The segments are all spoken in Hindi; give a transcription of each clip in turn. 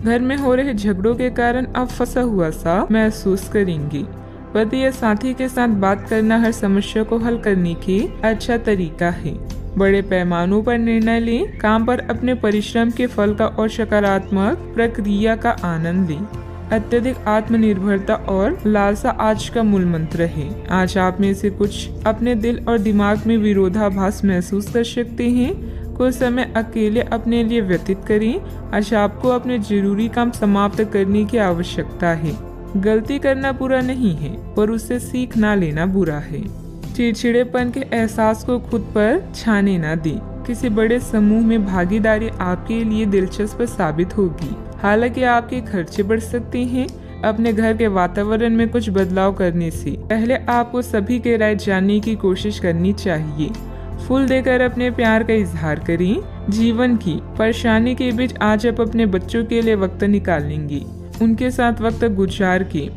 घर में हो रहे झगड़ों के कारण आप फंसा हुआ सा महसूस करेंगी। पति या साथी के साथ बात करना हर समस्या को हल करने की अच्छा तरीका है। बड़े पैमानों पर निर्णय लें, काम पर अपने परिश्रम के फल का और सकारात्मक प्रक्रिया का आनंद लें। अत्यधिक आत्मनिर्भरता और लालसा आज का मूल मंत्र है। आज आप में से कुछ अपने दिल और दिमाग में विरोधाभास महसूस कर सकते हैं। कुछ समय अकेले अपने लिए व्यतीत करें। आज आपको अपने जरूरी काम समाप्त करने की आवश्यकता है। गलती करना बुरा नहीं है, पर उससे सीख ना लेना बुरा है। चिड़चिड़ेपन के एहसास को खुद पर छाने ना दें। किसी बड़े समूह में भागीदारी आपके लिए दिलचस्प साबित होगी। हालांकि आपके खर्चे बढ़ सकते हैं। अपने घर के वातावरण में कुछ बदलाव करने से पहले आपको सभी के राय जानने की कोशिश करनी चाहिए। फूल देकर अपने प्यार का इजहार करें। जीवन की परेशानी के बीच आज आप अपने बच्चों के लिए वक्त निकालेंगी। उनके साथ वक्त गुजार के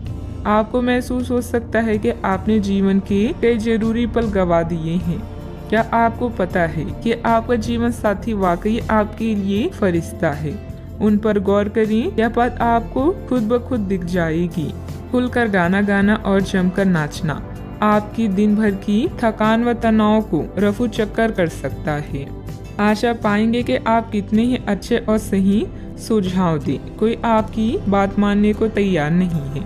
आपको महसूस हो सकता है कि आपने जीवन के कई जरूरी पल गंवा दिए हैं। क्या आपको पता है कि आपका जीवन साथी वाकई आपके लिए फरिश्ता है? उन पर गौर करें। यह बात आपको खुद ब खुद दिख जाएगी। खुलकर गाना गाना और जमकर नाचना आपकी दिन भर की थकान व तनाव को रफू चक्कर कर सकता है। आज आप पाएंगे कि आप कितने ही अच्छे और सही सुझाव दें। कोई आपकी बात मानने को तैयार नहीं है।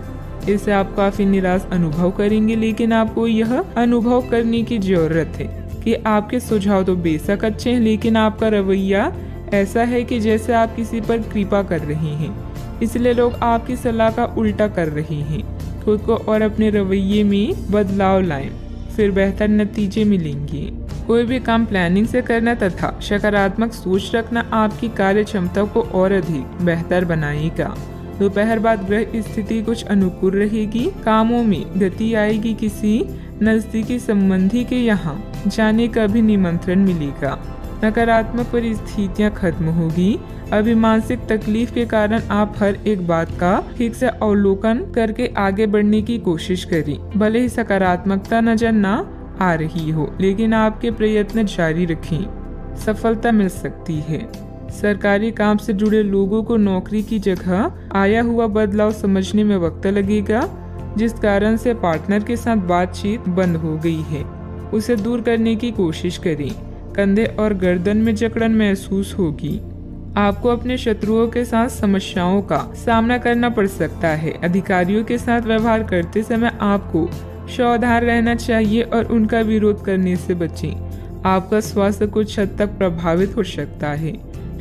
इससे आप काफी निराश अनुभव करेंगे, लेकिन आपको यह अनुभव करने की जरूरत है कि आपके सुझाव तो बेशक अच्छे हैं, लेकिन आपका रवैया ऐसा है कि जैसे आप किसी पर कृपा कर रहे हैं, इसलिए लोग आपकी सलाह का उल्टा कर रहे हैं। खुद को और अपने रवैये में बदलाव लाएं, फिर बेहतर नतीजे मिलेंगे। कोई भी काम प्लानिंग से करना तथा सकारात्मक सोच रखना आपकी कार्य क्षमता को और अधिक बेहतर बनाएगा। दोपहर बाद ग्रह स्थिति कुछ अनुकूल रहेगी। कामों में गति आएगी। किसी नजदीकी संबंधी के यहाँ जाने का भी निमंत्रण मिलेगा। नकारात्मक परिस्थितियाँ खत्म होगी। अभी मानसिक तकलीफ के कारण आप हर एक बात का ठीक से अवलोकन करके आगे बढ़ने की कोशिश करें। भले ही सकारात्मकता नजर न आ रही हो, लेकिन आपके प्रयत्न जारी रखें, सफलता मिल सकती है। सरकारी काम से जुड़े लोगों को नौकरी की जगह आया हुआ बदलाव समझने में वक्त लगेगा। जिस कारण से पार्टनर के साथ बातचीत बंद हो गई है, उसे दूर करने की कोशिश करें। कंधे और गर्दन में जकड़न महसूस होगी। आपको अपने शत्रुओं के साथ समस्याओं का सामना करना पड़ सकता है। अधिकारियों के साथ व्यवहार करते समय आपको सावधान रहना चाहिए और उनका विरोध करने से बचें। आपका स्वास्थ्य कुछ हद तक प्रभावित हो सकता है।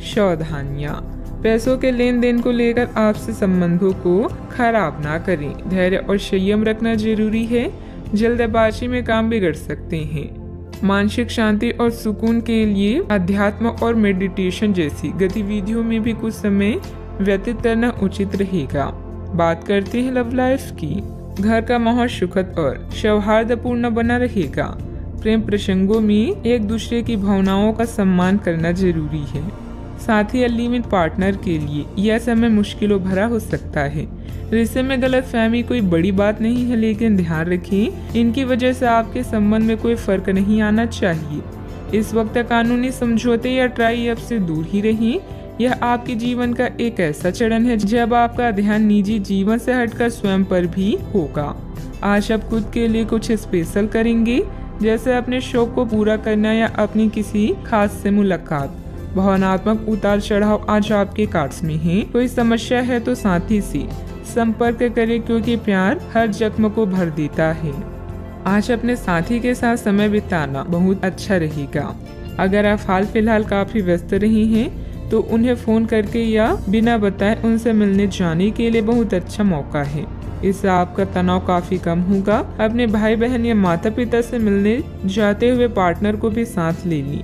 सावधानियां। पैसों के लेन देन को लेकर आपसे संबंधों को खराब ना करें। धैर्य और संयम रखना जरूरी है। जल्दबाजी में काम बिगड़ सकते हैं। मानसिक शांति और सुकून के लिए अध्यात्म और मेडिटेशन जैसी गतिविधियों में भी कुछ समय व्यतीत करना उचित रहेगा। बात करते हैं लव लाइफ की। घर का माहौल सुखद और सौहार्दपूर्ण बना रहेगा। प्रेम प्रसंगों में एक दूसरे की भावनाओं का सम्मान करना जरूरी है। साथ ही लिव-इन पार्टनर के लिए यह समय मुश्किलों भरा हो सकता है। रिश्ते में गलतफहमी कोई बड़ी बात नहीं है, लेकिन ध्यान रखें, इनकी वजह से आपके संबंध में कोई फर्क नहीं आना चाहिए। इस वक्त कानूनी समझौते या ट्राई अप से दूर ही रहें। यह आपके जीवन का एक ऐसा चरण है जब आपका ध्यान निजी जीवन से हटकर स्वयं पर भी होगा। आज आप खुद के लिए कुछ स्पेशल करेंगे, जैसे अपने शौक को पूरा करना या अपनी किसी खास से मुलाकात। भावनात्मक उतार चढ़ाव आज आपके कार्ड्स में है। कोई समस्या है तो साथी से संपर्क करें, क्योंकि प्यार हर जख्म को भर देता है। आज अपने साथी के साथ समय बिताना बहुत अच्छा रहेगा। अगर आप हाल फिलहाल काफी व्यस्त रहे हैं तो उन्हें फोन करके या बिना बताए उनसे मिलने जाने के लिए बहुत अच्छा मौका है। इससे आपका तनाव काफी कम होगा। अपने भाई बहन या माता पिता से मिलने जाते हुए पार्टनर को भी साथ ले ली।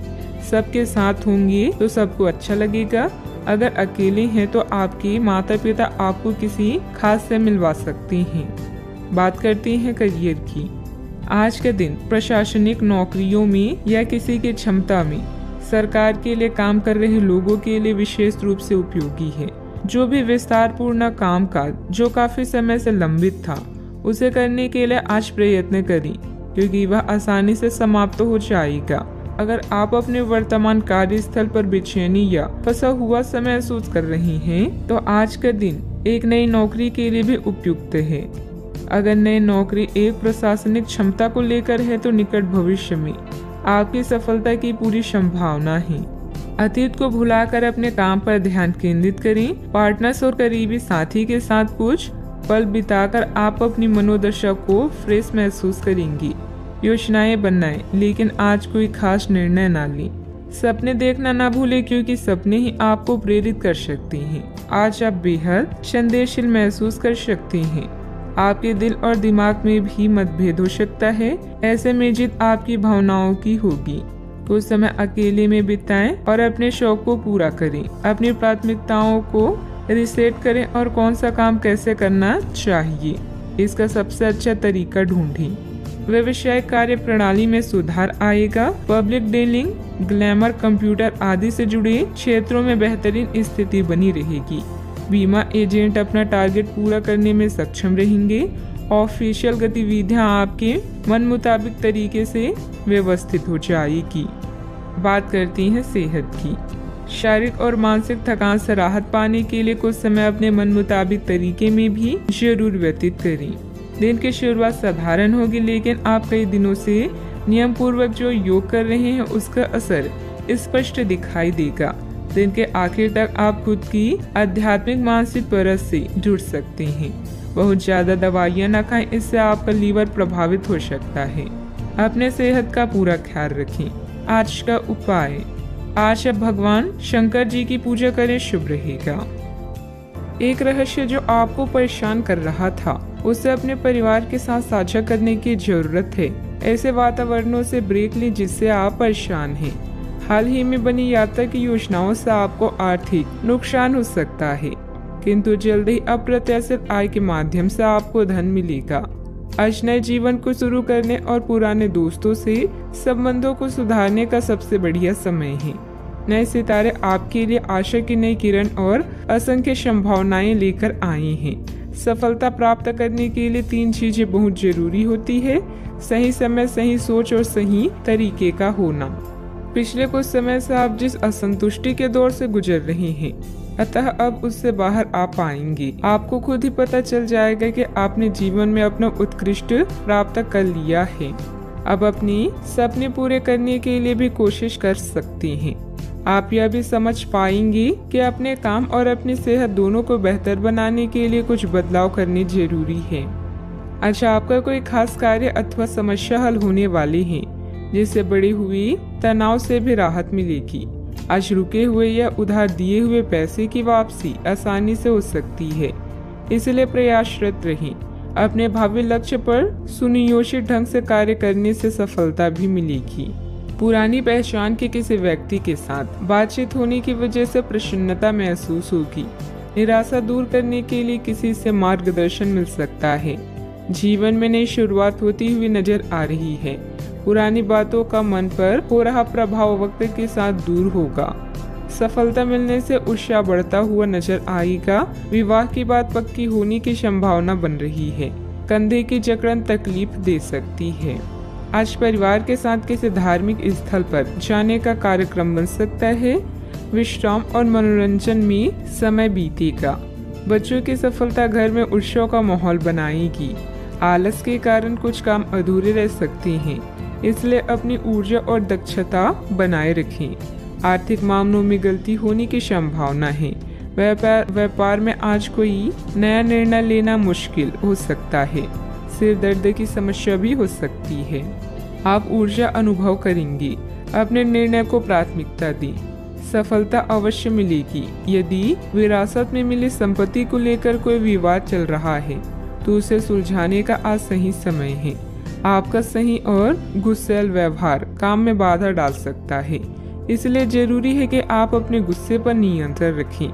सबके साथ होंगे तो सबको अच्छा लगेगा। अगर अकेले हैं तो आपके माता पिता आपको किसी खास से मिलवा सकते हैं। बात करते हैं करियर की। आज के दिन प्रशासनिक नौकरियों में या किसी की क्षमता में सरकार के लिए काम कर रहे लोगों के लिए विशेष रूप से उपयोगी है। जो भी विस्तार पूर्ण कामकाज जो काफी समय से लंबित था, उसे करने के लिए आज प्रयत्न करें, क्योंकि वह आसानी से समाप्त हो जाएगा। अगर आप अपने वर्तमान कार्यस्थल पर बेचैनी या फंसा हुआ सा महसूस कर रही हैं, तो आज का दिन एक नई नौकरी के लिए भी उपयुक्त है। अगर नई नौकरी एक प्रशासनिक क्षमता को लेकर है तो निकट भविष्य में आपकी सफलता की पूरी संभावना है। अतीत को भुलाकर अपने काम पर ध्यान केंद्रित करें। पार्टनर्स और करीबी साथी के साथ कुछ पल बिताकर आप अपनी मनोदशा को फ्रेश महसूस करेंगी। योजनाएं बनाएं, लेकिन आज कोई खास निर्णय ना लें। सपने देखना ना भूलें, क्योंकि सपने ही आपको प्रेरित कर सकते हैं। आज आप बेहद संदेशशील महसूस कर सकते हैं। आपके दिल और दिमाग में भी मतभेद हो सकता है। ऐसे में जीत आपकी भावनाओं की होगी। कुछ समय अकेले में बिताएं और अपने शौक को पूरा करें। अपनी प्राथमिकताओं को रिसेट करें और कौन सा काम कैसे करना चाहिए, इसका सबसे अच्छा तरीका ढूंढें। व्यवसायिक कार्य प्रणाली में सुधार आएगा। पब्लिक डीलिंग, ग्लैमर, कंप्यूटर आदि से जुड़े क्षेत्रों में बेहतरीन स्थिति बनी रहेगी। बीमा एजेंट अपना टारगेट पूरा करने में सक्षम रहेंगे। ऑफिशियल गतिविधियां आपके मन मुताबिक तरीके से व्यवस्थित हो जाएगी। बात करती हैं सेहत की। शारीरिक और मानसिक थकान से राहत पाने के लिए कुछ समय अपने मन मुताबिक तरीके में भी जरूर व्यतीत करें। दिन की शुरुआत साधारण होगी, लेकिन आप कई दिनों से नियम पूर्वक जो योग कर रहे हैं उसका असर स्पष्ट दिखाई देगा। दिन के आखिर तक आप खुद की आध्यात्मिक मानसिक परत से जुड़ सकते हैं। बहुत ज्यादा दवाइयाँ न खाएं, इससे आपका लीवर प्रभावित हो सकता है। अपने सेहत का पूरा ख्याल रखें। आज का उपाय, आज आप भगवान शंकर जी की पूजा करें, शुभ रहेगा। एक रहस्य जो आपको परेशान कर रहा था, उसे अपने परिवार के साथ साझा करने की जरूरत है। ऐसे वातावरणों से ब्रेक लें जिससे आप परेशान हैं। हाल ही में बनी यात्रा की योजनाओं से आपको आर्थिक नुकसान हो सकता है, किंतु जल्द ही अप्रत्याशित आय के माध्यम से आपको धन मिलेगा। आज नए जीवन को शुरू करने और पुराने दोस्तों से संबंधों को सुधारने का सबसे बढ़िया समय है। नए सितारे आपके लिए आशा की नई किरण और असंख्य संभावनाएं लेकर आए हैं। सफलता प्राप्त करने के लिए 3 चीजें बहुत जरूरी होती है: सही समय, सही सोच और सही तरीके का होना। पिछले कुछ समय से आप जिस असंतुष्टि के दौर से गुजर रहे हैं, अतः अब उससे बाहर आ पाएंगे। आपको खुद ही पता चल जाएगा कि आपने जीवन में अपना उत्कृष्ट प्राप्त कर लिया है। अब अपनी सपने पूरे करने के लिए भी कोशिश कर सकते हैं। आप यह भी समझ पाएंगे कि अपने काम और अपनी सेहत दोनों को बेहतर बनाने के लिए कुछ बदलाव करने जरूरी है। अच्छा, आपका कोई खास कार्य अथवा समस्या हल होने वाली है, जिससे बढ़ी हुई तनाव से भी राहत मिलेगी। आज रुके हुए या उधार दिए हुए पैसे की वापसी आसानी से हो सकती है, इसलिए प्रयासरत रहें। अपने भावी लक्ष्य पर सुनियोजित ढंग से कार्य करने से सफलता भी मिलेगी। पुरानी पहचान के किसी व्यक्ति के साथ बातचीत होने की वजह से प्रसन्नता महसूस होगी। निराशा दूर करने के लिए किसी से मार्गदर्शन मिल सकता है। जीवन में नई शुरुआत होती हुई नजर आ रही है। पुरानी बातों का मन पर हो रहा प्रभाव वक्त के साथ दूर होगा। सफलता मिलने से उत्साह बढ़ता हुआ नजर आएगा। विवाह की बात पक्की होने की संभावना बन रही है। कंधे की जकड़न तकलीफ दे सकती है। आज परिवार के साथ किसी धार्मिक स्थल पर जाने का कार्यक्रम बन सकता है। विश्राम और मनोरंजन में समय बीतेगा। बच्चों की सफलता घर में उत्सव का माहौल बनाएगी। आलस के कारण कुछ काम अधूरे रह सकते हैं, इसलिए अपनी ऊर्जा और दक्षता बनाए रखें। आर्थिक मामलों में गलती होने की संभावना है। व्यापार में आज कोई नया निर्णय लेना मुश्किल हो सकता है। सिर दर्द की समस्या भी हो सकती है। आप ऊर्जा अनुभव करेंगे। अपने निर्णय को प्राथमिकता दें। सफलता अवश्य मिलेगी। यदि विरासत में मिली संपत्ति को लेकर कोई विवाद चल रहा है, तो उसे सुलझाने का आज सही समय है। आपका सही और गुस्सैल व्यवहार काम में बाधा डाल सकता है, इसलिए जरूरी है कि आप अपने गुस्से पर नियंत्रण रखें।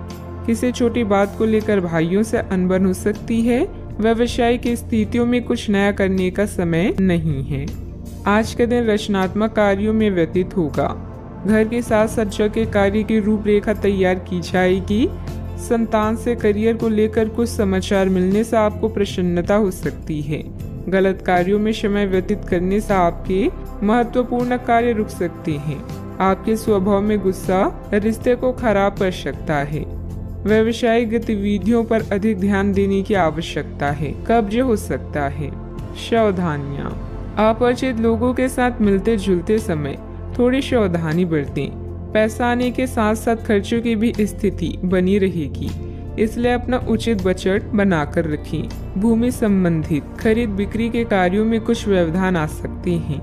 किसी छोटी बात को लेकर भाइयों से अनबन हो सकती है। व्यवसायिक स्थितियों में कुछ नया करने का समय नहीं है। आज का दिन रचनात्मक कार्यों में व्यतीत होगा। घर की साज सज्जा के कार्य की रूपरेखा तैयार की जाएगी। संतान से करियर को लेकर कुछ समाचार मिलने से आपको प्रसन्नता हो सकती है। गलत कार्यों में समय व्यतीत करने से आपके महत्वपूर्ण कार्य रुक सकते हैं। आपके स्वभाव में गुस्सा रिश्ते को खराब कर सकता है। व्यावसायिक गतिविधियों पर अधिक ध्यान देने की आवश्यकता है। कब्ज हो सकता है। सावधानियां, अपरिचित लोगों के साथ मिलते जुलते समय थोड़ी सावधानी बरतें। पैसा आने के साथ साथ खर्चों की भी स्थिति बनी रहेगी, इसलिए अपना उचित बजट बनाकर रखें। भूमि संबंधित खरीद बिक्री के कार्यों में कुछ व्यवधान आ सकते हैं।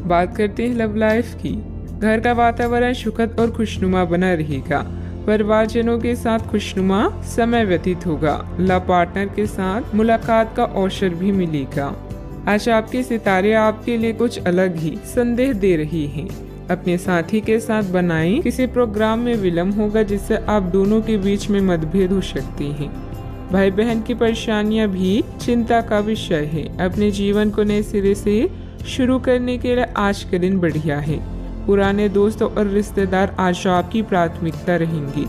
बात करते हैं लव लाइफ की। घर का वातावरण सुखद और खुशनुमा बना रहेगा। परिवारजनों के साथ खुशनुमा समय व्यतीत होगा। लव पार्टनर के साथ मुलाकात का अवसर भी मिलेगा। आज आपके सितारे आपके लिए कुछ अलग ही संदेश दे रही हैं। अपने साथी के साथ बनाएं। किसी प्रोग्राम में विलम्ब होगा जिससे आप दोनों के बीच में मतभेद हो सकते हैं। भाई बहन की परेशानियां भी चिंता का विषय है। अपने जीवन को नए सिरे से शुरू करने के लिए आज का दिन बढ़िया है। पुराने दोस्तों और रिश्तेदार आज आपकी प्राथमिकता रहेंगी।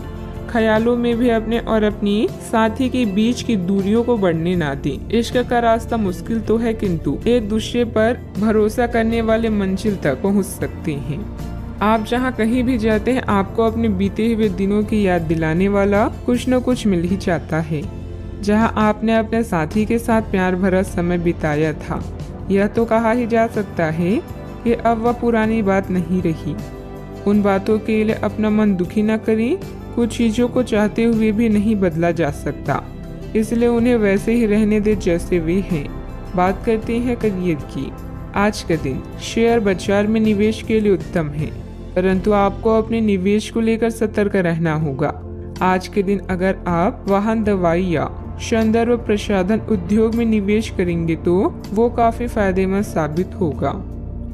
ख्यालों में भी अपने और अपनी साथी के बीच की दूरियों को बढ़ने ना दें। इश्क का रास्ता मुश्किल तो है, किंतु एक दूसरे पर भरोसा करने वाले मंजिल तक पहुंच सकते हैं। आप जहां कहीं भी जाते हैं, आपको अपने बीते हुए दिनों की याद दिलाने वाला कुछ न कुछ मिल ही जाता है। जहां आपने अपने साथी के साथ प्यार भरा समय बिताया था, यह तो कहा ही जा सकता है कि अब वह पुरानी बात नहीं रही। उन बातों के लिए अपना मन दुखी न करें। कुछ चीजों को चाहते हुए भी नहीं बदला जा सकता, इसलिए उन्हें वैसे ही रहने दे जैसे वे हैं। बात करते हैं करियर की। आज का दिन शेयर बाजार में निवेश के लिए उत्तम है, परंतु आपको अपने निवेश को लेकर सतर्क रहना होगा। आज के दिन अगर आप वाहन, दवाई या सौंदर्य प्रसाधन उद्योग में निवेश करेंगे तो वो काफी फायदेमंद साबित होगा।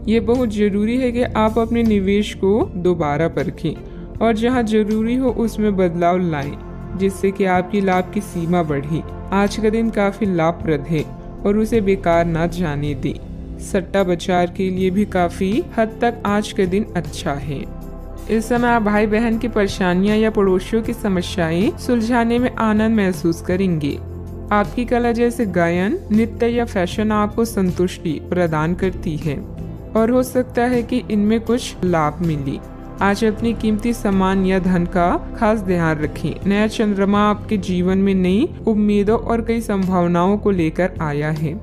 ये बहुत जरूरी है कि आप अपने निवेश को दोबारा परखें और जहां जरूरी हो उसमें बदलाव लाएं, जिससे कि आपकी लाभ की सीमा बढ़े। आज का दिन काफी लाभप्रद है और उसे बेकार ना जाने दें। सट्टा बाजार के लिए भी काफी हद तक आज का दिन अच्छा है। इस समय आप भाई बहन की परेशानियां या पड़ोसियों की समस्याएं सुलझाने में आनंद महसूस करेंगे। आपकी कला जैसे गायन, नृत्य या फैशन आपको संतुष्टि प्रदान करती है और हो सकता है कि इनमें कुछ लाभ मिले। आज अपनी कीमती सामान या धन का खास ध्यान रखें। नया चंद्रमा आपके जीवन में नई उम्मीदों और कई संभावनाओं को लेकर आया है।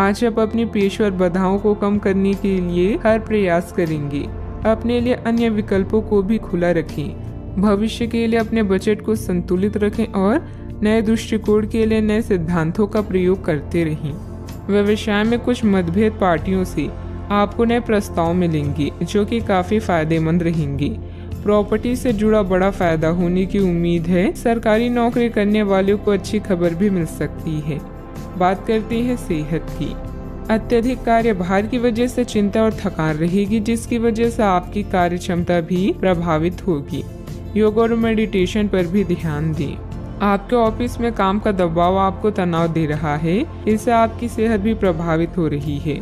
आज आप अपनी पेशेवर बाधाओं को कम करने के लिए हर प्रयास करेंगे। अपने लिए अन्य विकल्पों को भी खुला रखें। भविष्य के लिए अपने बजट को संतुलित रखें और नए दृष्टिकोण के लिए नए सिद्धांतों का प्रयोग करते रहें। व्यवसाय में कुछ मतभेद पार्टियों से आपको नए प्रस्ताव मिलेंगे जो कि काफी फायदेमंद रहेंगे। प्रॉपर्टी से जुड़ा बड़ा फायदा होने की उम्मीद है। सरकारी नौकरी करने वालों को अच्छी खबर भी मिल सकती है। बात करते हैं सेहत की। अत्यधिक कार्यभार की वजह से चिंता और थकान रहेगी, जिसकी वजह से आपकी कार्य क्षमता भी प्रभावित होगी। योग और मेडिटेशन पर भी ध्यान दें। आपके ऑफिस में काम का दबाव आपको तनाव दे रहा है, इससे आपकी सेहत भी प्रभावित हो रही है।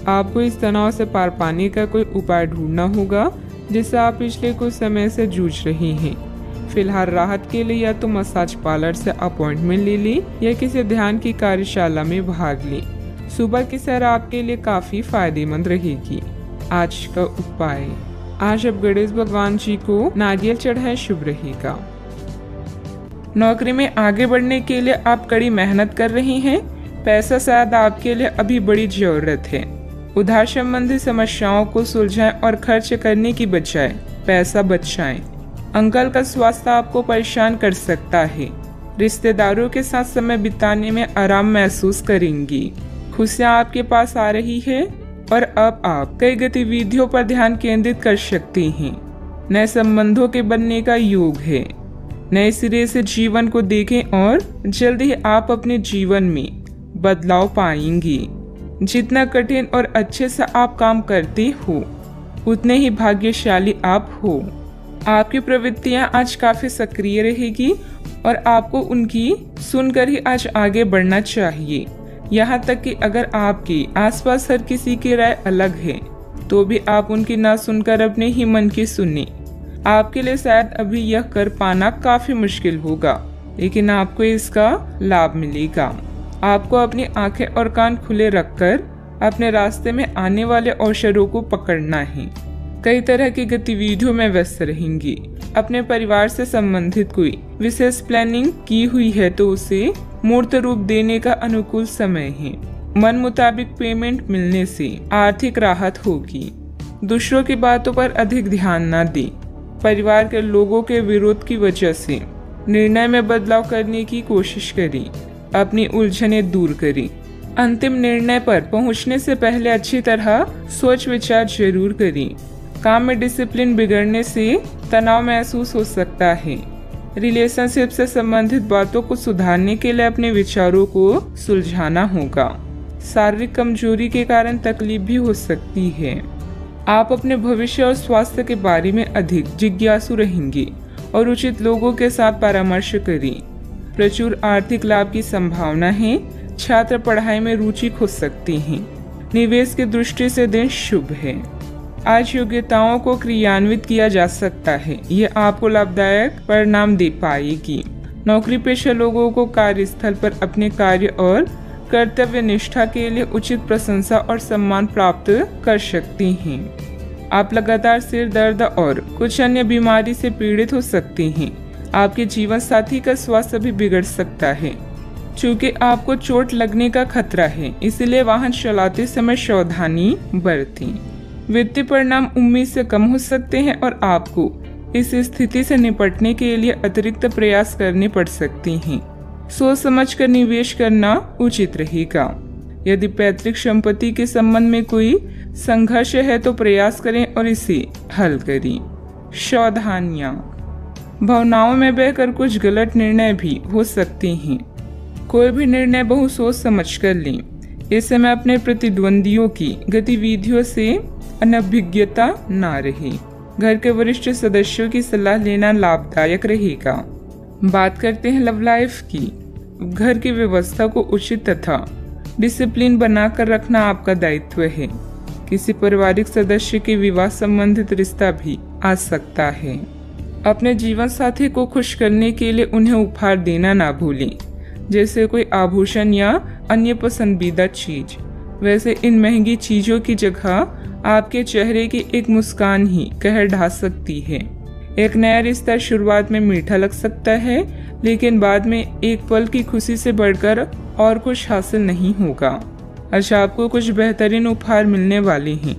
आपको इस तनाव से पार पाने का कोई उपाय ढूंढना होगा जिससे आप पिछले कुछ समय से जूझ रहे हैं। फिलहाल राहत के लिए या तो मसाज पार्लर से अपॉइंटमेंट ले लें या किसी ध्यान की कार्यशाला में भाग लें। सुबह की सैर आपके लिए काफी फायदेमंद रहेगी। आज का उपाय, आज आप गणेश भगवान जी को नारियल चढ़ाएं, शुभ रहेगा। नौकरी में आगे बढ़ने के लिए आप कड़ी मेहनत कर रही हैं। पैसा शायद आपके लिए अभी बड़ी जरूरत है। उधार संबंधी समस्याओं को सुलझाएं और खर्च करने की बजाय पैसा बचाएं। अंकल का स्वास्थ्य आपको परेशान कर सकता है। रिश्तेदारों के साथ समय बिताने में आराम महसूस करेंगी। खुशियां आपके पास आ रही है और अब आप कई गतिविधियों पर ध्यान केंद्रित कर सकते हैं। नए संबंधों के बनने का योग है। नए सिरे से जीवन को देखें और जल्द ही आप अपने जीवन में बदलाव पाएंगे। जितना कठिन और अच्छे से आप काम करते हो, उतने ही भाग्यशाली आप हो। आपकी प्रवृत्तियां आज काफी सक्रिय रहेगी और आपको उनकी सुनकर ही आज आगे बढ़ना चाहिए। यहाँ तक कि अगर आपके आसपास हर किसी की राय अलग है तो भी आप उनकी ना सुनकर अपने ही मन की सुने। आपके लिए शायद अभी यह कर पाना काफी मुश्किल होगा, लेकिन आपको इसका लाभ मिलेगा। आपको अपनी आंखें और कान खुले रखकर अपने रास्ते में आने वाले अवसरों को पकड़ना है। कई तरह की गतिविधियों में व्यस्त रहेंगी। अपने परिवार से संबंधित कोई विशेष प्लानिंग की हुई है तो उसे मूर्त रूप देने का अनुकूल समय है। मन मुताबिक पेमेंट मिलने से आर्थिक राहत होगी। दूसरों की बातों पर अधिक ध्यान न दें। परिवार के लोगों के विरोध की वजह से निर्णय में बदलाव करने की कोशिश करें। अपनी उलझनें दूर करें। अंतिम निर्णय पर पहुंचने से पहले अच्छी तरह सोच विचार जरूर करें। काम में डिसिप्लिन बिगड़ने से तनाव महसूस हो सकता है। रिलेशनशिप से संबंधित बातों को सुधारने के लिए अपने विचारों को सुलझाना होगा। शारीरिक कमजोरी के कारण तकलीफ भी हो सकती है। आप अपने भविष्य और स्वास्थ्य के बारे में अधिक जिज्ञासु रहेंगे और उचित लोगों के साथ परामर्श करें। प्रचुर आर्थिक लाभ की संभावना है। छात्र पढ़ाई में रुचि खो सकते हैं। निवेश की दृष्टि से दिन शुभ है। आज योग्यताओं को क्रियान्वित किया जा सकता है। यह आपको लाभदायक परिणाम दे पाएगी। नौकरी पेशा लोगों को कार्यस्थल पर अपने कार्य और कर्तव्य निष्ठा के लिए उचित प्रशंसा और सम्मान प्राप्त कर सकते हैं। आप लगातार सिर दर्द और कुछ अन्य बीमारी से पीड़ित हो सकते हैं। आपके जीवन साथी का स्वास्थ्य भी बिगड़ सकता है। चूँकि आपको चोट लगने का खतरा है, इसलिए वाहन चलाते समय सावधानी बरतें। वित्तीय परिणाम उम्मीद से कम हो सकते हैं और आपको इस स्थिति से निपटने के लिए अतिरिक्त प्रयास करने पड़ सकते हैं। सोच समझकर निवेश करना उचित रहेगा। यदि पैतृक संपत्ति के संबंध में कोई संघर्ष है तो प्रयास करें और इसे हल करें। सावधानियां। भावनाओं में बहकर कुछ गलत निर्णय भी हो सकते हैं। कोई भी निर्णय बहुत सोच समझ कर लें। इस समय अपने प्रतिद्वंदियों की गतिविधियों से अनभिज्ञता न रहे। घर के वरिष्ठ सदस्यों की सलाह लेना लाभदायक रहेगा। बात करते हैं लव लाइफ की। घर की व्यवस्था को उचित तथा डिसिप्लिन बनाकर रखना आपका दायित्व है। किसी पारिवारिक सदस्य के विवाह संबंधित रिश्ता भी आ सकता है। अपने जीवन साथी को खुश करने के लिए उन्हें उपहार देना ना भूलें, जैसे कोई आभूषण या अन्य पसंदीदा चीज। वैसे इन महंगी चीजों की जगह आपके चेहरे की एक मुस्कान ही कहर ढा सकती है। एक नया रिश्ता शुरुआत में मीठा लग सकता है, लेकिन बाद में एक पल की खुशी से बढ़कर और कुछ हासिल नहीं होगा। अच्छा, आपको कुछ बेहतरीन उपहार मिलने वाले हैं,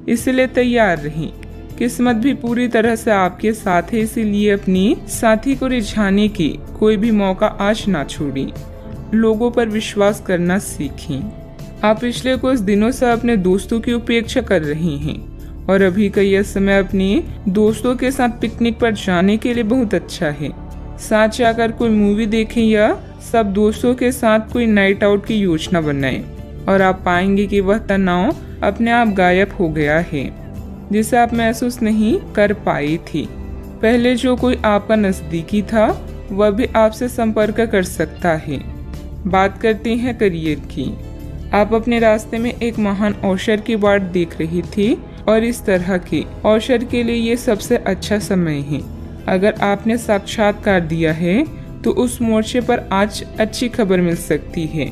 इसलिए तैयार रहें। किस्मत भी पूरी तरह से आपके साथ है, इसीलिए अपनी साथी को रिझाने की कोई भी मौका आज ना छोड़ें। लोगों पर विश्वास करना सीखें। आप पिछले कुछ दिनों से अपने दोस्तों की उपेक्षा कर रही हैं और अभी का यह समय अपने दोस्तों के साथ पिकनिक पर जाने के लिए बहुत अच्छा है। साथ जाकर कोई मूवी देखें या सब दोस्तों के साथ कोई नाइट आउट की योजना बनाएं और आप पाएंगे कि वह तनाव अपने आप गायब हो गया है, जिसे आप महसूस नहीं कर पाई थी। पहले जो कोई आपका नजदीकी था वह भी आपसे संपर्क कर सकता है। बात करते हैं करियर की। आप अपने रास्ते में एक महान अवसर की बाट देख रही थी और इस तरह के अवसर के लिए ये सबसे अच्छा समय है। अगर आपने साक्षात्कार दिया है तो उस मोर्चे पर आज अच्छी खबर मिल सकती है।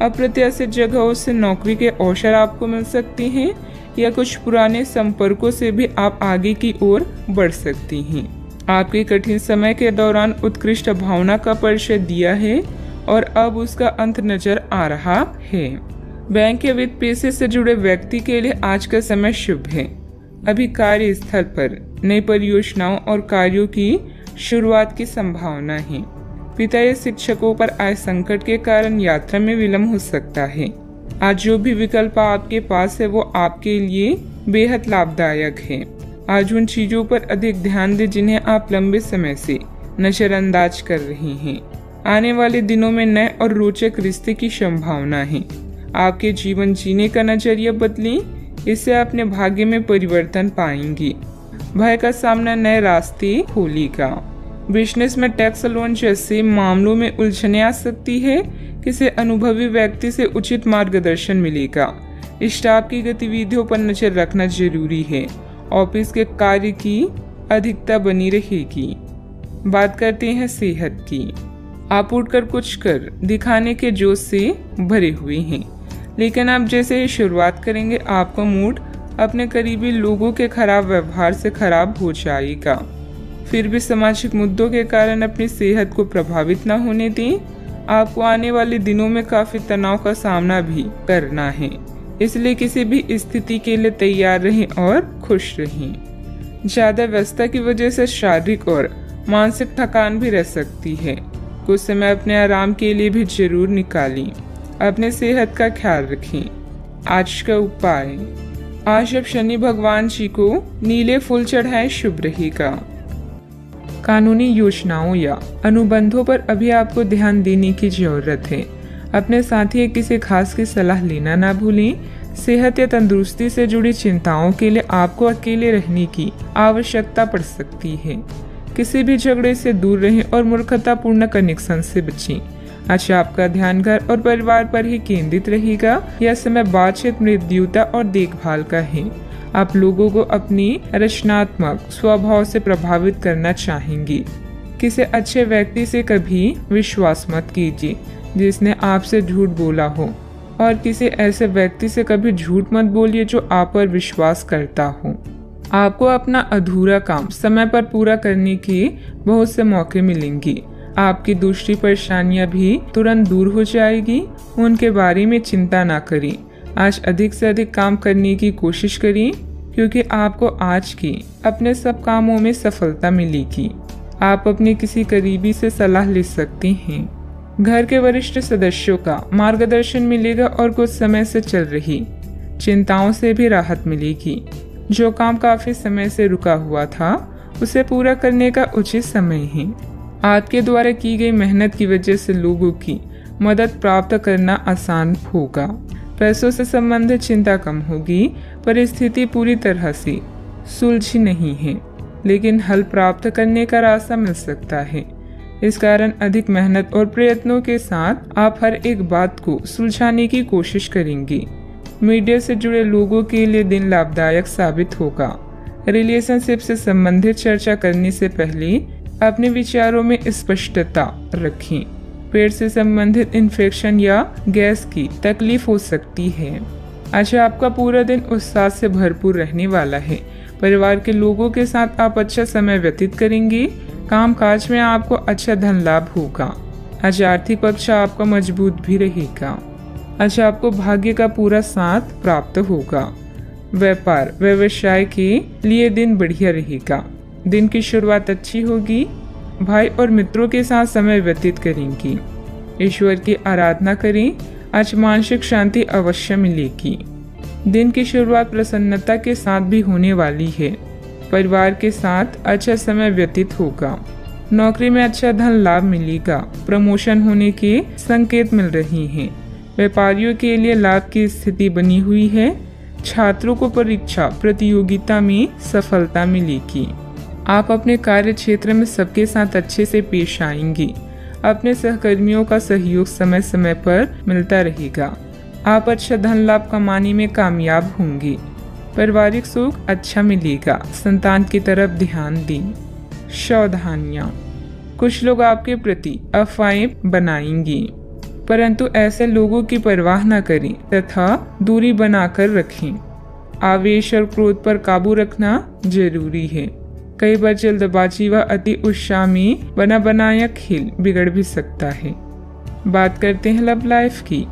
अप्रत्याशित जगहों से नौकरी के अवसर आपको मिल सकते हैं या कुछ पुराने संपर्कों से भी आप आगे की ओर बढ़ सकती हैं। आपके कठिन समय के दौरान उत्कृष्ट भावना का परिचय दिया है और अब उसका अंत नजर आ रहा है। बैंक या वित्त पेशे से जुड़े व्यक्ति के लिए आज का समय शुभ है। अभी कार्यस्थल पर नई परियोजनाओं और कार्यों की शुरुआत की संभावना है। पिता या शिक्षकों पर आए संकट के कारण यात्रा में विलंब हो सकता है। आज जो भी विकल्प आपके पास है वो आपके लिए बेहद लाभदायक है। आज उन चीजों पर अधिक ध्यान दें जिन्हें आप लंबे समय से नजरअंदाज कर रहे हैं। आने वाले दिनों में नए और रोचक रिश्ते की संभावना है। आपके जीवन जीने का नजरिया बदलें, इससे अपने भाग्य में परिवर्तन पाएंगी। भय का सामना नए रास्ते खोलेगा। बिजनेस में टैक्स लोन जैसे मामलों में उलझने आ सकती है। किसी अनुभवी व्यक्ति से उचित मार्गदर्शन मिलेगा। स्टाफ की गतिविधियों पर नजर रखना जरूरी है। ऑफिस के कार्य की अधिकता बनी रहेगी। बात करते हैं सेहत की। आप उठकर कुछ कर दिखाने के जोश से भरे हुए हैं, लेकिन आप जैसे ही शुरुआत करेंगे आपका मूड अपने करीबी लोगों के खराब व्यवहार से खराब हो जाएगा। फिर भी सामाजिक मुद्दों के कारण अपनी सेहत को प्रभावित न होने दें। आपको आने वाले दिनों में काफी तनाव का सामना भी करना है, इसलिए किसी भी स्थिति के लिए तैयार रहें और खुश रहें। ज्यादा व्यस्तता की वजह से शारीरिक और मानसिक थकान भी रह सकती है। कुछ समय अपने आराम के लिए भी जरूर निकालें। अपने सेहत का ख्याल रखें। आज का उपाय, आज आप शनि भगवान जी को नीले फूल चढ़ाएं, शुभ रहेगा। कानूनी योजनाओं या अनुबंधों पर अभी आपको ध्यान देने की जरूरत है। अपने साथी या किसी खास की सलाह लेना ना भूलें। सेहत या तंदुरुस्ती से जुड़ी चिंताओं के लिए आपको अकेले रहने की आवश्यकता पड़ सकती है। किसी भी झगड़े से दूर रहें और मूर्खतापूर्ण कनेक्शन से बचें। आज आपका ध्यान घर और परिवार पर ही केंद्रित रहेगा। यह समय बातचीत, मृदुता और देखभाल का है। आप लोगों को अपनी रचनात्मक स्वभाव से प्रभावित करना चाहेंगे। किसी अच्छे व्यक्ति से कभी विश्वास मत कीजिए जिसने आपसे झूठ बोला हो, और किसी ऐसे व्यक्ति से कभी झूठ मत बोलिए जो आप पर विश्वास करता हो। आपको अपना अधूरा काम समय पर पूरा करने के बहुत से मौके मिलेंगे। आपकी दूसरी परेशानियां भी तुरंत दूर हो जाएगी। उनके बारे में चिंता ना करें। आज अधिक से अधिक काम करने की कोशिश करें, क्योंकि आपको आज के अपने सब कामों में सफलता मिलेगी। आप अपने किसी करीबी से सलाह ले सकते हैं। घर के वरिष्ठ सदस्यों का मार्गदर्शन मिलेगा और कुछ समय से चल रही चिंताओं से भी राहत मिलेगी। जो काम काफी समय से रुका हुआ था उसे पूरा करने का उचित समय है। आपके द्वारा की गई मेहनत की वजह से लोगों की मदद प्राप्त करना आसान होगा। पैसों से संबंधित चिंता कम होगी। परिस्थिति पूरी तरह से सुलझी नहीं है, लेकिन हल प्राप्त करने का रास्ता मिल सकता है। इस कारण अधिक मेहनत और प्रयत्नों के साथ आप हर एक बात को सुलझाने की कोशिश करेंगे। मीडिया से जुड़े लोगों के लिए दिन लाभदायक साबित होगा। रिलेशनशिप से संबंधित चर्चा करने से पहले अपने विचारों में स्पष्टता रखें। पेट से संबंधित इन्फेक्शन या गैस की तकलीफ हो सकती है। आज आपका पूरा दिन उत्साह से भरपूर रहने वाला है। परिवार के लोगों के साथ आप अच्छा समय व्यतीत करेंगे। कामकाज में आपको अच्छा धन लाभ होगा। आज आर्थिक पक्ष आपका मजबूत भी रहेगा। आज आपको भाग्य का पूरा साथ प्राप्त होगा। व्यापार व्यवसाय के लिए दिन बढ़िया रहेगा। दिन की शुरुआत अच्छी होगी। भाई और मित्रों के साथ समय व्यतीत करेंगी। ईश्वर की आराधना करें। आज मानसिक शांति अवश्य मिलेगी। दिन की शुरुआत प्रसन्नता के साथ भी होने वाली है। परिवार के साथ अच्छा समय व्यतीत होगा। नौकरी में अच्छा धन लाभ मिलेगा। प्रमोशन होने के संकेत मिल रहे हैं। व्यापारियों के लिए लाभ की स्थिति बनी हुई है। छात्रों को परीक्षा प्रतियोगिता में सफलता मिलेगी। आप अपने कार्य क्षेत्र में सबके साथ अच्छे से पेश आएंगे। अपने सहकर्मियों का सहयोग समय समय पर मिलता रहेगा। आप अच्छा धन लाभ कमाने में कामयाब होंगे। पारिवारिक सुख अच्छा मिलेगा। संतान की तरफ ध्यान दें। सावधानियां, कुछ लोग आपके प्रति अफवाहें बनाएंगे, परंतु ऐसे लोगों की परवाह न करें तथा दूरी बनाकर रखें। आवेश और क्रोध पर काबू रखना जरूरी है। कई बार जल्दबाजी व अति उत्साह में बना बनाया खेल बिगड़ भी सकता है। बात करते हैं लव लाइफ की।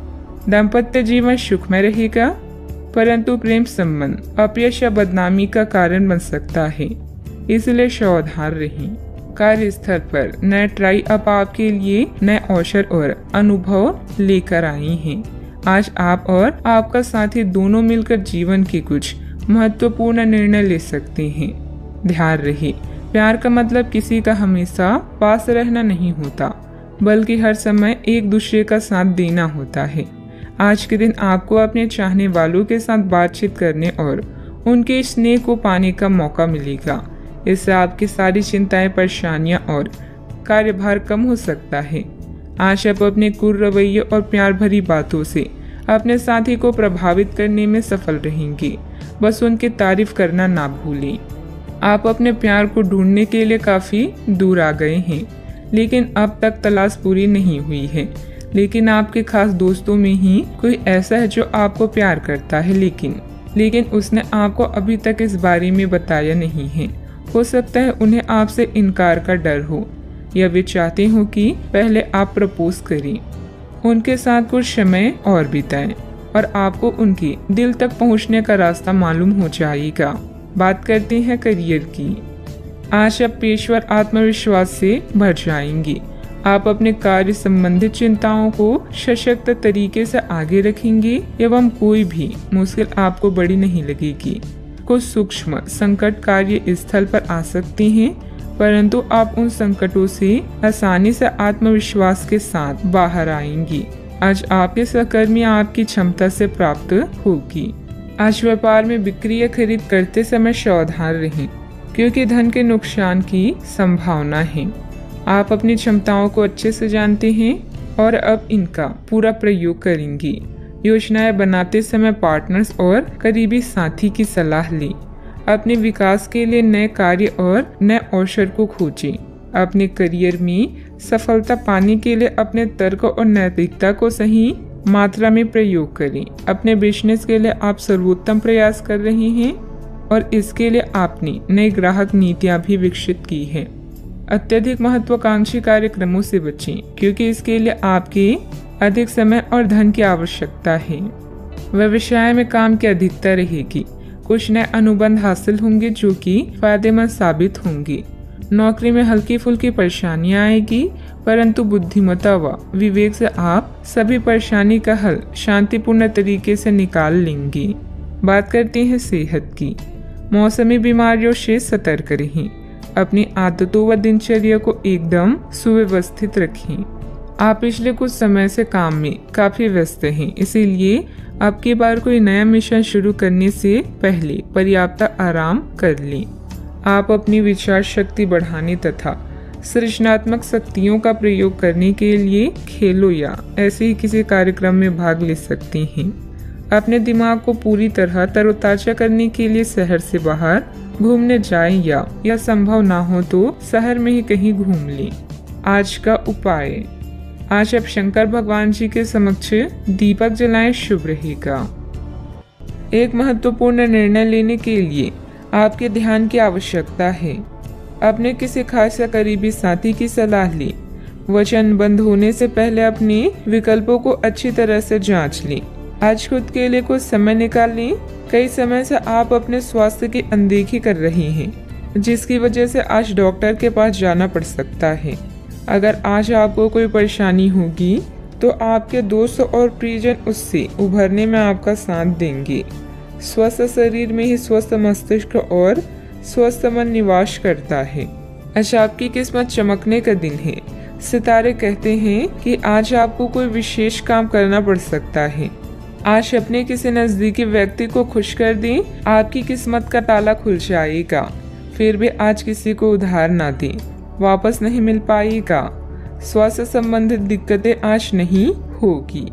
दाम्पत्य जीवन सुखमय रहेगा, परंतु प्रेम संबंध अपयश या बदनामी का कारण बन सकता है, इसलिए सावधान रहें। कार्यस्थल पर नए ट्राई अप आपके लिए नए अवसर और अनुभव लेकर आई हैं। आज आप और आपका साथी दोनों मिलकर जीवन के कुछ महत्वपूर्ण निर्णय ले सकते हैं। ध्यान रहे, प्यार का मतलब किसी का हमेशा पास रहना नहीं होता, बल्कि हर समय एक दूसरे का साथ देना होता है। आज के दिन आपको अपने चाहने वालों के साथ बातचीत करने और उनके स्नेह को पाने का मौका मिलेगा। इससे आपकी सारी चिंताएं, परेशानियां और कार्यभार कम हो सकता है। आज आप अपने कुल रवैये और प्यार भरी बातों से अपने साथी को प्रभावित करने में सफल रहेंगे। बस उनकी तारीफ करना ना भूलें। आप अपने प्यार को ढूंढने के लिए काफी दूर आ गए हैं, लेकिन अब तक तलाश पूरी नहीं हुई है। लेकिन आपके खास दोस्तों में ही कोई ऐसा है जो आपको प्यार करता है, लेकिन उसने आपको अभी तक इस बारे में बताया नहीं है। हो सकता है उन्हें आपसे इनकार का डर हो, या वे चाहते हो कि पहले आप प्रपोज करें। उनके साथ कुछ समय और बिताएं और आपको उनके दिल तक पहुंचने का रास्ता मालूम हो जाएगा। बात करते हैं करियर की। आज आप पेशेवर आत्मविश्वास से भर जाएंगे। आप अपने कार्य संबंधित चिंताओं को सशक्त तरीके से आगे रखेंगे एवं कोई भी मुश्किल आपको बड़ी नहीं लगेगी। कुछ सूक्ष्म संकट कार्य स्थल पर आ सकते हैं, परंतु आप उन संकटों से आसानी से आत्मविश्वास के साथ बाहर आएंगी। आज आपके सहकर्मी आपकी क्षमता से प्राप्त होगी। आज व्यापार में बिक्री या खरीद करते समय सावधान रहें, क्योंकि धन के नुकसान की संभावना है। आप अपनी क्षमताओं को अच्छे से जानते हैं और अब इनका पूरा प्रयोग करेंगी। योजनाएं बनाते समय पार्टनर्स और करीबी साथी की सलाह लें। अपने विकास के लिए नए कार्य और नए अवसर को खोजें। अपने करियर में सफलता पाने के लिए अपने तर्क और नैतिकता को सही मात्रा में प्रयोग करें। अपने बिजनेस के लिए आप सर्वोत्तम प्रयास कर रहे हैं और इसके लिए आपने नई ग्राहक नीतियां भी विकसित की है। अत्यधिक महत्वाकांक्षी कार्यक्रमों से बचें, क्योंकि इसके लिए आपके अधिक समय और धन की आवश्यकता है। व्यवसाय में काम की अधिकता रहेगी। कुछ नए अनुबंध हासिल होंगे जो कि फायदेमंद साबित होंगे। नौकरी में हल्की फुल्की परेशानियां आएगी, परंतु बुद्धिमत्ता व विवेक से आप सभी परेशानी का हल शांतिपूर्ण तरीके से निकाल लेंगे। बात करते हैं सेहत की। मौसमी बीमारियों से सतर्क रहें। अपनी आदतों व दिनचर्या को एकदम सुव्यवस्थित रखें। आप पिछले कुछ समय से काम में काफी व्यस्त हैं, इसीलिए अब की बार कोई नया मिशन शुरू करने से पहले पर्याप्त आराम कर लें। आप अपनी विचार शक्ति बढ़ाने तथा सृजनात्मक शक्तियों का प्रयोग करने के लिए खेलों या ऐसे ही किसी कार्यक्रम में भाग ले सकती हैं। अपने दिमाग को पूरी तरह तरोताजा करने के लिए शहर से बाहर घूमने जाएं या संभव ना हो तो शहर में ही कहीं घूम लें। आज का उपाय। आज आप शंकर भगवान जी के समक्ष दीपक जलाएं, शुभ रहेगा। एक महत्वपूर्ण निर्णय लेने के लिए आपके ध्यान की आवश्यकता है। अपने किसी खास या करीबी साथी की सलाह लें। वचनबद्ध होने से पहले अपने विकल्पों को अच्छी तरह से जांच लें। आज खुद के लिए कुछ समय निकालें। कई समय से आप अपने स्वास्थ्य की अनदेखी कर रहे हैं, जिसकी वजह से आज डॉक्टर के पास जाना पड़ सकता है। अगर आज आपको कोई परेशानी होगी तो आपके दोस्त और प्रियजन उससे उभरने में आपका साथ देंगे। स्वस्थ शरीर में ही स्वस्थ मस्तिष्क और स्वस्थ मन निवास करता है। आज आपकी किस्मत चमकने का दिन है। सितारे कहते हैं कि आज आपको कोई विशेष काम करना पड़ सकता है। आज अपने किसी नजदीकी व्यक्ति को खुश कर दें, आपकी किस्मत का ताला खुल जाएगा। फिर भी आज किसी को उधार ना दें, वापस नहीं मिल पाएगा। स्वास्थ्य संबंधित दिक्कतें आज नहीं होगी।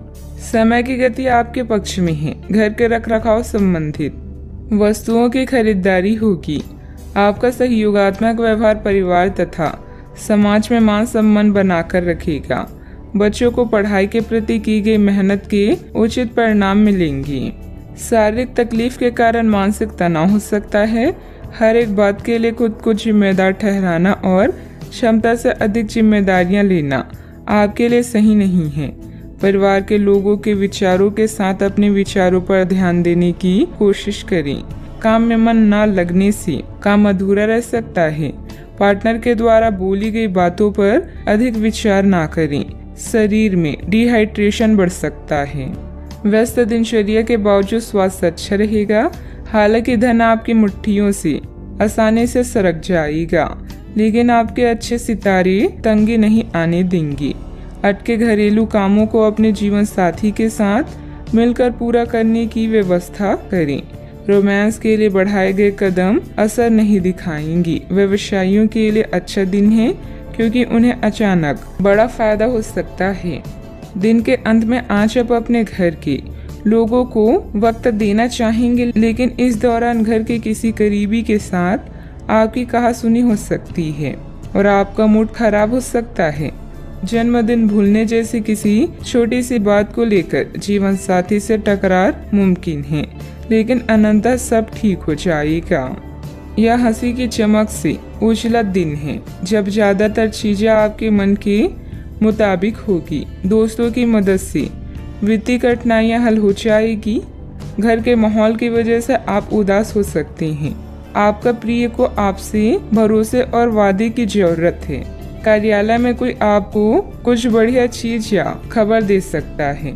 समय की गति आपके पक्ष में है। घर के रखरखाव संबंधित वस्तुओं की खरीदारी होगी। आपका सहयोगात्मक व्यवहार परिवार तथा समाज में मान सम्मान बनाकर रखेगा। बच्चों को पढ़ाई के प्रति की गई मेहनत के उचित परिणाम मिलेंगे। शारीरिक तकलीफ के कारण मानसिक तनाव हो सकता है। हर एक बात के लिए खुद को जिम्मेदार ठहराना और क्षमता से अधिक जिम्मेदारियां लेना आपके लिए सही नहीं है। परिवार के लोगों के विचारों के साथ अपने विचारों पर ध्यान देने की कोशिश करें। काम में मन न लगने से काम अधूरा रह सकता है। पार्टनर के द्वारा बोली गई बातों पर अधिक विचार ना करें। शरीर में डिहाइड्रेशन बढ़ सकता है। व्यस्त दिनचर्या के बावजूद स्वास्थ्य अच्छा रहेगा। हालांकि धन आपकी मुट्ठियों से आसानी से सरक जाएगा, लेकिन आपके अच्छे सितारे तंगी नहीं आने देंगे। अटके घरेलू कामों को अपने जीवन साथी के साथ मिलकर पूरा करने की व्यवस्था करें। रोमांस के लिए बढ़ाए गए कदम असर नहीं दिखाएंगे। व्यवसायियों के लिए अच्छा दिन है, क्योंकि उन्हें अचानक बड़ा फायदा हो सकता है। दिन के अंत में आज आप अपने घर के लोगों को वक्त देना चाहेंगे, लेकिन इस दौरान घर के किसी करीबी के साथ आपकी कहासुनी हो सकती है और आपका मूड खराब हो सकता है। जन्मदिन भूलने जैसी किसी छोटी सी बात को लेकर जीवन साथी से टकरार मुमकिन है, लेकिन अनंतः सब ठीक हो जाएगा। यह हंसी की चमक से उजला दिन है जब ज्यादातर चीजें आपके मन के मुताबिक होगी। दोस्तों की मदद से वित्तीय कठिनाइयां हल हो जाएगी। घर के माहौल की वजह से आप उदास हो सकते हैं। आपका प्रिय को आपसे भरोसे और वादे की जरूरत है। कार्यालय में कोई आपको कुछ बढ़िया चीज या खबर दे सकता है।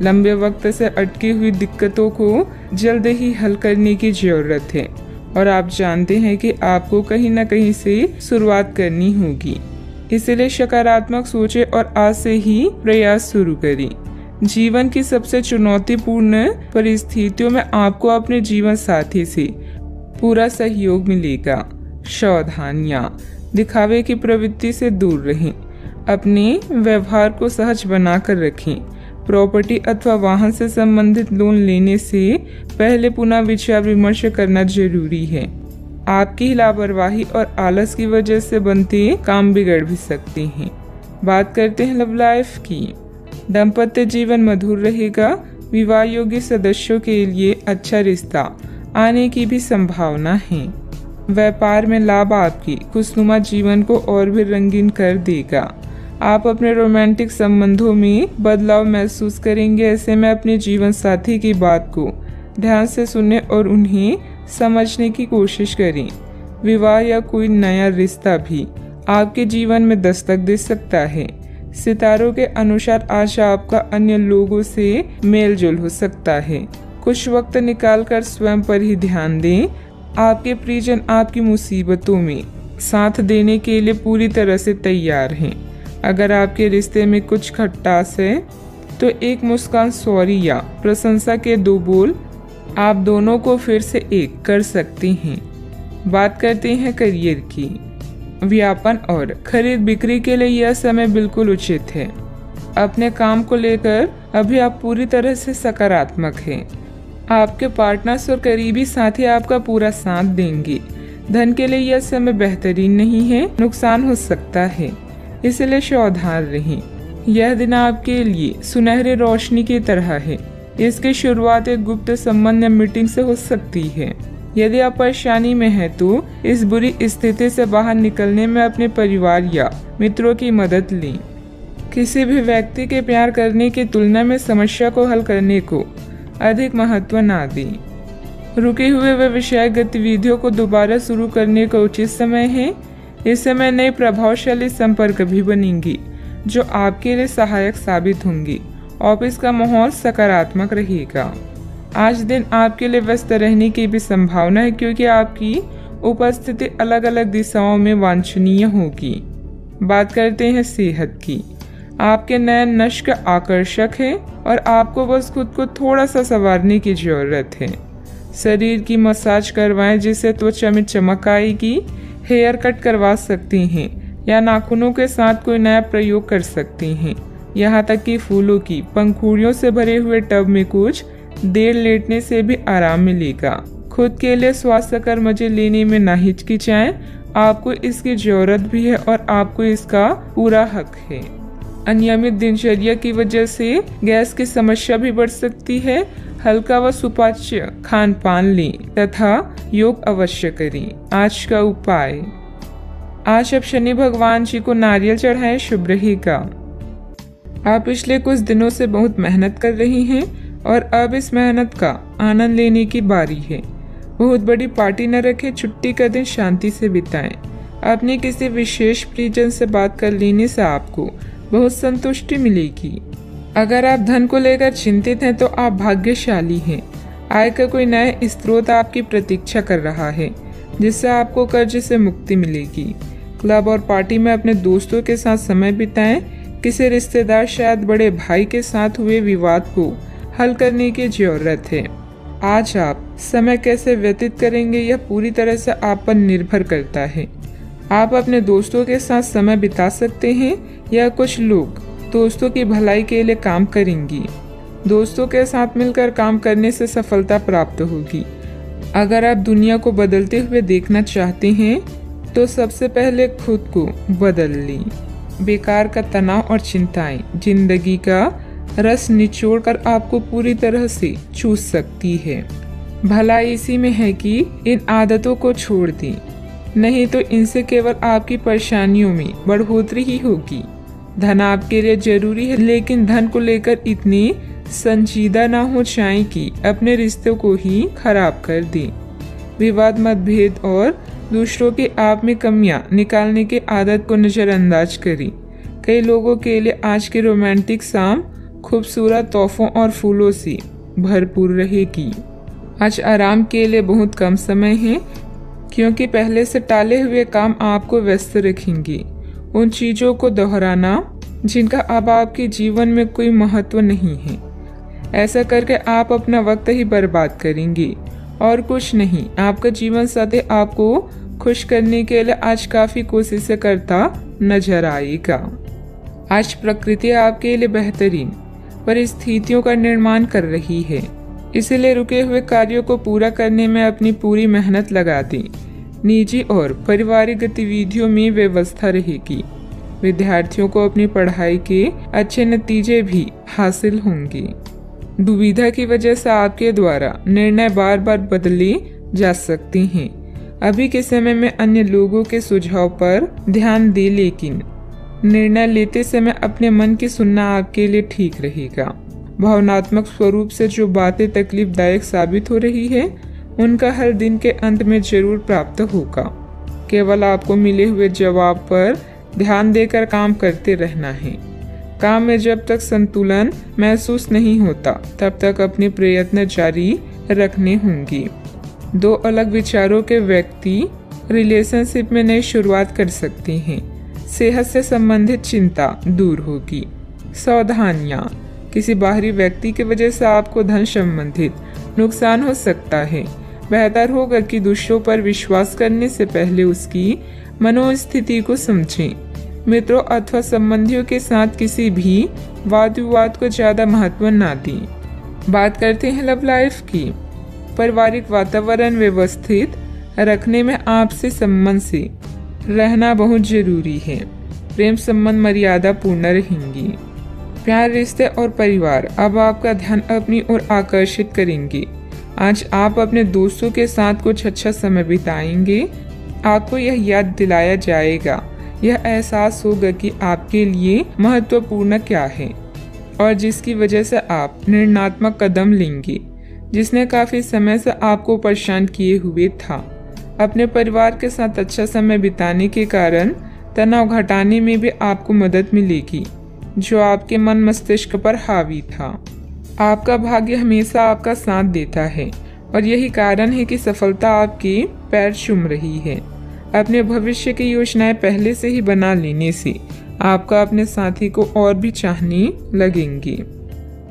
लंबे वक्त से अटकी हुई दिक्कतों को जल्द ही हल करने की जरूरत है और आप जानते हैं कि आपको कहीं न कहीं से शुरुआत करनी होगी। इसलिए सकारात्मक सोचें और आज से ही प्रयास शुरू करें। जीवन की सबसे चुनौतीपूर्ण परिस्थितियों में आपको अपने जीवन साथी से पूरा सहयोग मिलेगा। सावधानियां, दिखावे की प्रवृत्ति से दूर रहें। अपने व्यवहार को सहज बनाकर रखें। प्रॉपर्टी अथवा वाहन से संबंधित लोन लेने से पहले पुनः विचार विमर्श करना जरूरी है। आपकी लापरवाही और आलस की वजह से बनते काम बिगड़ भी सकते हैं। बात करते हैं लव लाइफ की। दाम्पत्य जीवन मधुर रहेगा। विवाह योग्य सदस्यों के लिए अच्छा रिश्ता आने की भी संभावना है। व्यापार में लाभ आपकी खुशनुमा जीवन को और भी रंगीन कर देगा। आप अपने रोमांटिक संबंधों में बदलाव महसूस करेंगे। ऐसे में अपने जीवन साथी की बात को ध्यान से सुनें और उन्हें समझने की कोशिश करें। विवाह या कोई नया रिश्ता भी आपके जीवन में दस्तक दे सकता है। सितारों के अनुसार आज आपका अन्य लोगों से मेलजोल हो सकता है। कुछ वक्त निकालकर स्वयं पर ही ध्यान दें। आपके परिजन आपकी मुसीबतों में साथ देने के लिए पूरी तरह से तैयार हैं। अगर आपके रिश्ते में कुछ खटास है तो एक मुस्कान, सॉरी या प्रशंसा के 2 बोल आप दोनों को फिर से एक कर सकते हैं। बात करते हैं करियर की। व्यापार और खरीद बिक्री के लिए यह समय बिल्कुल उचित है। अपने काम को लेकर अभी आप पूरी तरह से सकारात्मक हैं। आपके पार्टनर्स और करीबी साथी आपका पूरा साथ देंगे। धन के लिए यह समय बेहतरीन नहीं है, नुकसान हो सकता है, इसलिए सावधान रहें। यह दिन आपके लिए सुनहरी रोशनी की तरह है। इसकी शुरुआत एक गुप्त संबंध या मीटिंग से हो सकती है। यदि आप परेशानी में हैं तो इस बुरी स्थिति से बाहर निकलने में अपने परिवार या मित्रों की मदद लें। किसी भी व्यक्ति के प्यार करने की तुलना में समस्या को हल करने को अधिक महत्व ना दें। रुके हुए व्यवसायिक गतिविधियों को दोबारा शुरू करने का उचित समय है। इस समय नए प्रभावशाली संपर्क भी बनेंगे जो आपके लिए सहायक साबित होंगे। ऑफिस का माहौल सकारात्मक रहेगा। आज दिन आपके लिए व्यस्त रहने की भी संभावना है क्योंकि आपकी उपस्थिति अलग अलग दिशाओं में वांछनीय होगी। बात करते हैं सेहत की। आपके नयन नश्क आकर्षक है और आपको बस खुद को थोड़ा सा संवारने की जरूरत है। शरीर की मसाज करवाएं जिससे त्वचा में चमक आएगी। हेयर कट करवा सकते हैं या नाखूनों के साथ कोई नया प्रयोग कर सकते हैं। यहाँ तक कि फूलों की पंखुड़ियों से भरे हुए टब में कुछ देर लेटने से भी आराम मिलेगा। खुद के लिए स्वास्थ्यकर मजे लेने में ना हिचकिचाएं। आपको इसकी जरूरत भी है और आपको इसका पूरा हक है। अनियमित दिनचर्या की वजह से गैस की समस्या भी बढ़ सकती है। हल्का व सुपाच्य खान पान लें तथा योग अवश्य करें। आज का उपाय, आज आप शनि भगवान जी को नारियल चढ़ाएं, शुभ रहेगा। आप पिछले कुछ दिनों से बहुत मेहनत कर रही हैं और अब इस मेहनत का आनंद लेने की बारी है। बहुत बड़ी पार्टी न रखें, छुट्टी का दिन शांति से बिताएं। अपने किसी विशेष परिजन से बात कर लेने से आपको बहुत संतुष्टि मिलेगी। अगर आप धन को लेकर चिंतित हैं तो आप भाग्यशाली हैं। आय का कोई नया स्रोत आपकी प्रतीक्षा कर रहा है जिससे आपको कर्ज से मुक्ति मिलेगी। क्लब और पार्टी में अपने दोस्तों के साथ समय बिताएं। किसी रिश्तेदार, शायद बड़े भाई के साथ हुए विवाद को हल करने की जरूरत है। आज आप समय कैसे व्यतीत करेंगे यह पूरी तरह से आप पर निर्भर करता है। आप अपने दोस्तों के साथ समय बिता सकते हैं या कुछ लोग दोस्तों की भलाई के लिए काम करेंगी। दोस्तों के साथ मिलकर काम करने से सफलता प्राप्त होगी। अगर आप दुनिया को बदलते हुए देखना चाहते हैं तो सबसे पहले खुद को बदल लें। बेकार का तनाव और चिंताएं जिंदगी का रस निचोड़कर आपको पूरी तरह से चूस सकती है। भलाई इसी में है कि इन आदतों को छोड़ दें, नहीं तो इनसे केवल आपकी परेशानियों में बढ़ोतरी ही होगी। धन आपके लिए जरूरी है, लेकिन धन को लेकर इतनी संजीदा ना हो जाए कि अपने रिश्तों को ही खराब कर दें। विवाद, मतभेद और दूसरों के आप में कमियां निकालने की आदत को नजरअंदाज करें। कई लोगों के लिए आज की रोमांटिक शाम खूबसूरत तोहफों और फूलों से भरपूर रहेगी। आज आराम के लिए बहुत कम समय है, क्योंकि पहले से टाले हुए काम आपको व्यस्त रखेंगे। उन चीजों को दोहराना जिनका अब आपके जीवन में कोई महत्व नहीं है। ऐसा करके आप अपना वक्त ही बर्बाद करेंगे और कुछ नहीं। आपका जीवन साथी आपको खुश करने के लिए आज काफी कोशिशें करता नजर आएगा। आज प्रकृति आपके लिए बेहतरीन परिस्थितियों का निर्माण कर रही है, इसलिए रुके हुए कार्यों को पूरा करने में अपनी पूरी मेहनत लगा दें। निजी और पारिवारिक गतिविधियों में व्यवस्था रहेगी। विद्यार्थियों को अपनी पढ़ाई के अच्छे नतीजे भी हासिल होंगे। दुविधा की वजह से आपके द्वारा निर्णय बार बार बदले जा सकते हैं। अभी के समय में अन्य लोगों के सुझाव पर ध्यान दें, लेकिन निर्णय लेते समय अपने मन की सुनना आपके लिए ठीक रहेगा। भावनात्मक स्वरूप से जो बातें तकलीफदायक साबित हो रही है, उनका हल दिन के अंत में जरूर प्राप्त होगा। केवल आपको मिले हुए जवाब पर ध्यान देकर काम करते रहना है। काम में जब तक संतुलन महसूस नहीं होता, तब तक अपने प्रयत्न जारी रखने होंगे। दो अलग विचारों के व्यक्ति रिलेशनशिप में नई शुरुआत कर सकते हैं। सेहत से संबंधित चिंता दूर होगी। सावधानियां, किसी बाहरी व्यक्ति की वजह से आपको धन संबंधित नुकसान हो सकता है। बेहतर होगा कि दूसरों पर विश्वास करने से पहले उसकी मनोस्थिति को समझें। मित्रों अथवा संबंधियों के साथ किसी भी वाद विवाद को ज्यादा महत्व ना दें। बात करते हैं लव लाइफ की। पारिवारिक वातावरण व्यवस्थित रखने में आपसे संबंध से रहना बहुत जरूरी है। प्रेम संबंध मर्यादा पूर्ण रहेंगी। प्यार, रिश्ते और परिवार अब आपका ध्यान अपनी ओर आकर्षित करेंगे। आज आप अपने दोस्तों के साथ कुछ अच्छा समय बिताएंगे। आपको यह याद दिलाया जाएगा, यह एहसास होगा कि आपके लिए महत्वपूर्ण क्या है और जिसकी वजह से आप निर्णयात्मक कदम लेंगे, जिसने काफी समय से आपको परेशान किए हुए था। अपने परिवार के साथ अच्छा समय बिताने के कारण तनाव घटाने में भी आपको मदद मिलेगी, जो आपके मन मस्तिष्क पर हावी था। आपका भाग्य हमेशा आपका साथ देता है और यही कारण है कि सफलता आपके पैर चूम रही है। अपने भविष्य की योजनाएं पहले से ही बना लेने से आपका अपने साथी को और भी चाहने लगेंगे।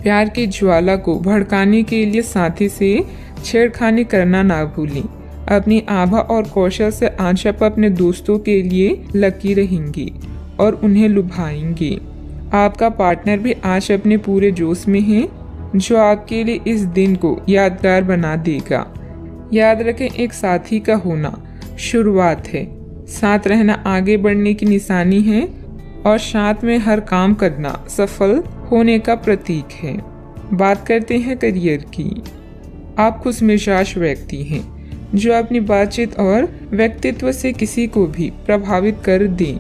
प्यार की ज्वाला को भड़काने के लिए साथी से छेड़खानी करना ना भूलें। अपनी आभा और कौशल से आज आप अपने दोस्तों के लिए लकी रहेंगे और उन्हें लुभाएंगे। आपका पार्टनर भी आज अपने पूरे जोश में है, जो आपके लिए इस दिन को यादगार बना देगा। याद रखें, एक साथी का होना शुरुआत है, साथ रहना आगे बढ़ने की निशानी है और साथ में हर काम करना सफल होने का प्रतीक है। बात करते हैं करियर की। आप खुशमिजाज व्यक्ति हैं, जो अपनी बातचीत और व्यक्तित्व से किसी को भी प्रभावित कर दें।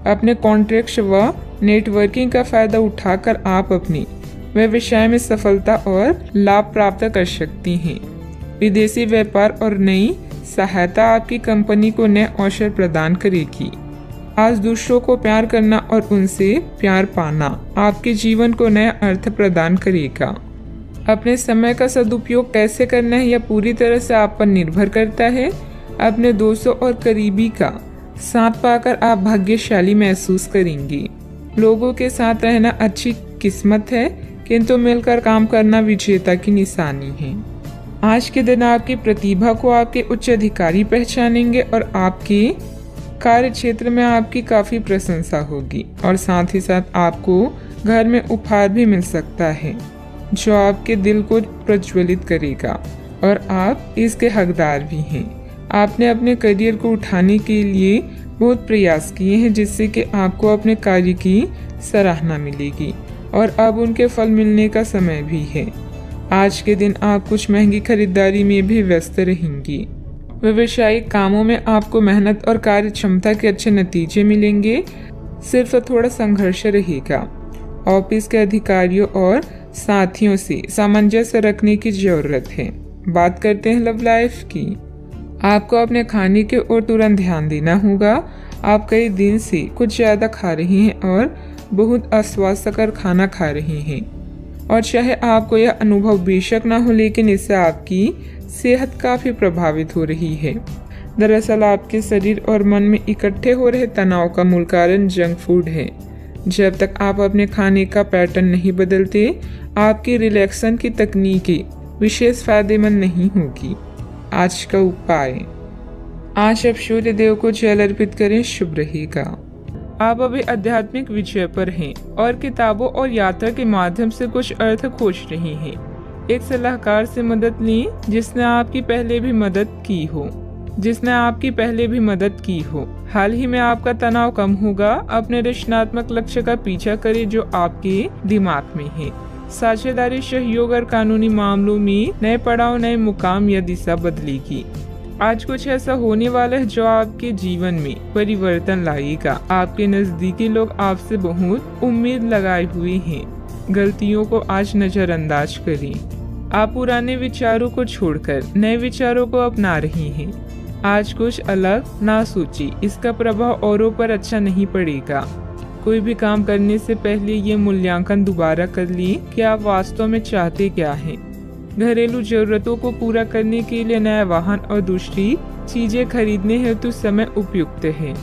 अपने कॉन्ट्रैक्ट व नेटवर्किंग का फायदा उठाकर आप अपने व्यवसाय में सफलता और लाभ प्राप्त कर सकती हैं। विदेशी व्यापार और नई सहायता आपकी कंपनी को नए अवसर प्रदान करेगी। आज दूसरों को प्यार करना और उनसे प्यार पाना आपके जीवन को नया अर्थ प्रदान करेगा। अपने समय का सदुपयोग कैसे करना है, यह पूरी तरह से आप पर निर्भर करता है। अपने दोस्तों और करीबी का साथ पाकर आप भाग्यशाली महसूस करेंगे। लोगों के साथ रहना अच्छी किस्मत है, किंतु मिलकर काम करना विजेता की निशानी है। आज के दिन आपकी प्रतिभा को आपके उच्च अधिकारी पहचानेंगे और आपके कार्य क्षेत्र में आपकी काफी प्रशंसा होगी और साथ ही साथ आपको घर में उपहार भी मिल सकता है, जो आपके दिल को प्रज्वलित करेगा और आप इसके हकदार भी हैं। आपने अपने करियर को उठाने के लिए बहुत प्रयास किए हैं जिससे कि आपको अपने कार्य की सराहना मिलेगी और अब उनके फल मिलने का समय भी है। आज के दिन आप कुछ महंगी खरीदारी में भी व्यस्त रहेंगी। व्यवसायिक कामों में आपको मेहनत और कार्य क्षमता के अच्छे नतीजे मिलेंगे, सिर्फ थोड़ा संघर्ष रहेगा। ऑफिस के अधिकारियों और साथियों से सामंजस्य रखने की जरूरत है। बात करते हैं लव लाइफ की। आपको अपने खाने के ओर तुरंत ध्यान देना होगा। आप कई दिन से कुछ ज्यादा खा रही हैं और बहुत अस्वास्थ्यकर खाना खा रही हैं और चाहे आपको यह अनुभव बेशक ना हो, लेकिन इससे आपकी सेहत काफी प्रभावित हो रही है। दरअसल आपके शरीर और मन में इकट्ठे हो रहे तनाव का मूल कारण जंक फूड है। जब तक आप अपने खाने का पैटर्न नहीं बदलते, आपकी रिलैक्सन की तकनीकें विशेष फायदेमंद नहीं होगी। आज का उपाय, आज आप सूर्य देव को जल अर्पित करें, शुभ रहेगा। आप अभी आध्यात्मिक विषय पर हैं और किताबों और यात्रा के माध्यम से कुछ अर्थ खोज रही हैं। एक सलाहकार से मदद लें जिसने आपकी पहले भी मदद की हो। हाल ही में आपका तनाव कम होगा। अपने रचनात्मक लक्ष्य का पीछा करें जो आपके दिमाग में है। साझेदारी, सहयोग और कानूनी मामलों में नए पड़ाव, नए मुकाम या दिशा बदलेगी। आज कुछ ऐसा होने वाला है जो आपके जीवन में परिवर्तन लाएगा। आपके नजदीकी लोग आपसे बहुत उम्मीद लगाए हुए हैं। गलतियों को आज नजरअंदाज करें। आप पुराने विचारों को छोड़कर नए विचारों को अपना रही हैं। आज कुछ अलग ना सोचिए, इसका प्रभाव औरों पर अच्छा नहीं पड़ेगा। कोई भी काम करने से पहले ये मूल्यांकन दोबारा कर लीजिए कि आप वास्तव में चाहते क्या हैं। घरेलू जरूरतों को पूरा करने के लिए नया वाहन और दूसरी चीजें खरीदने हेतु समय उपयुक्त है।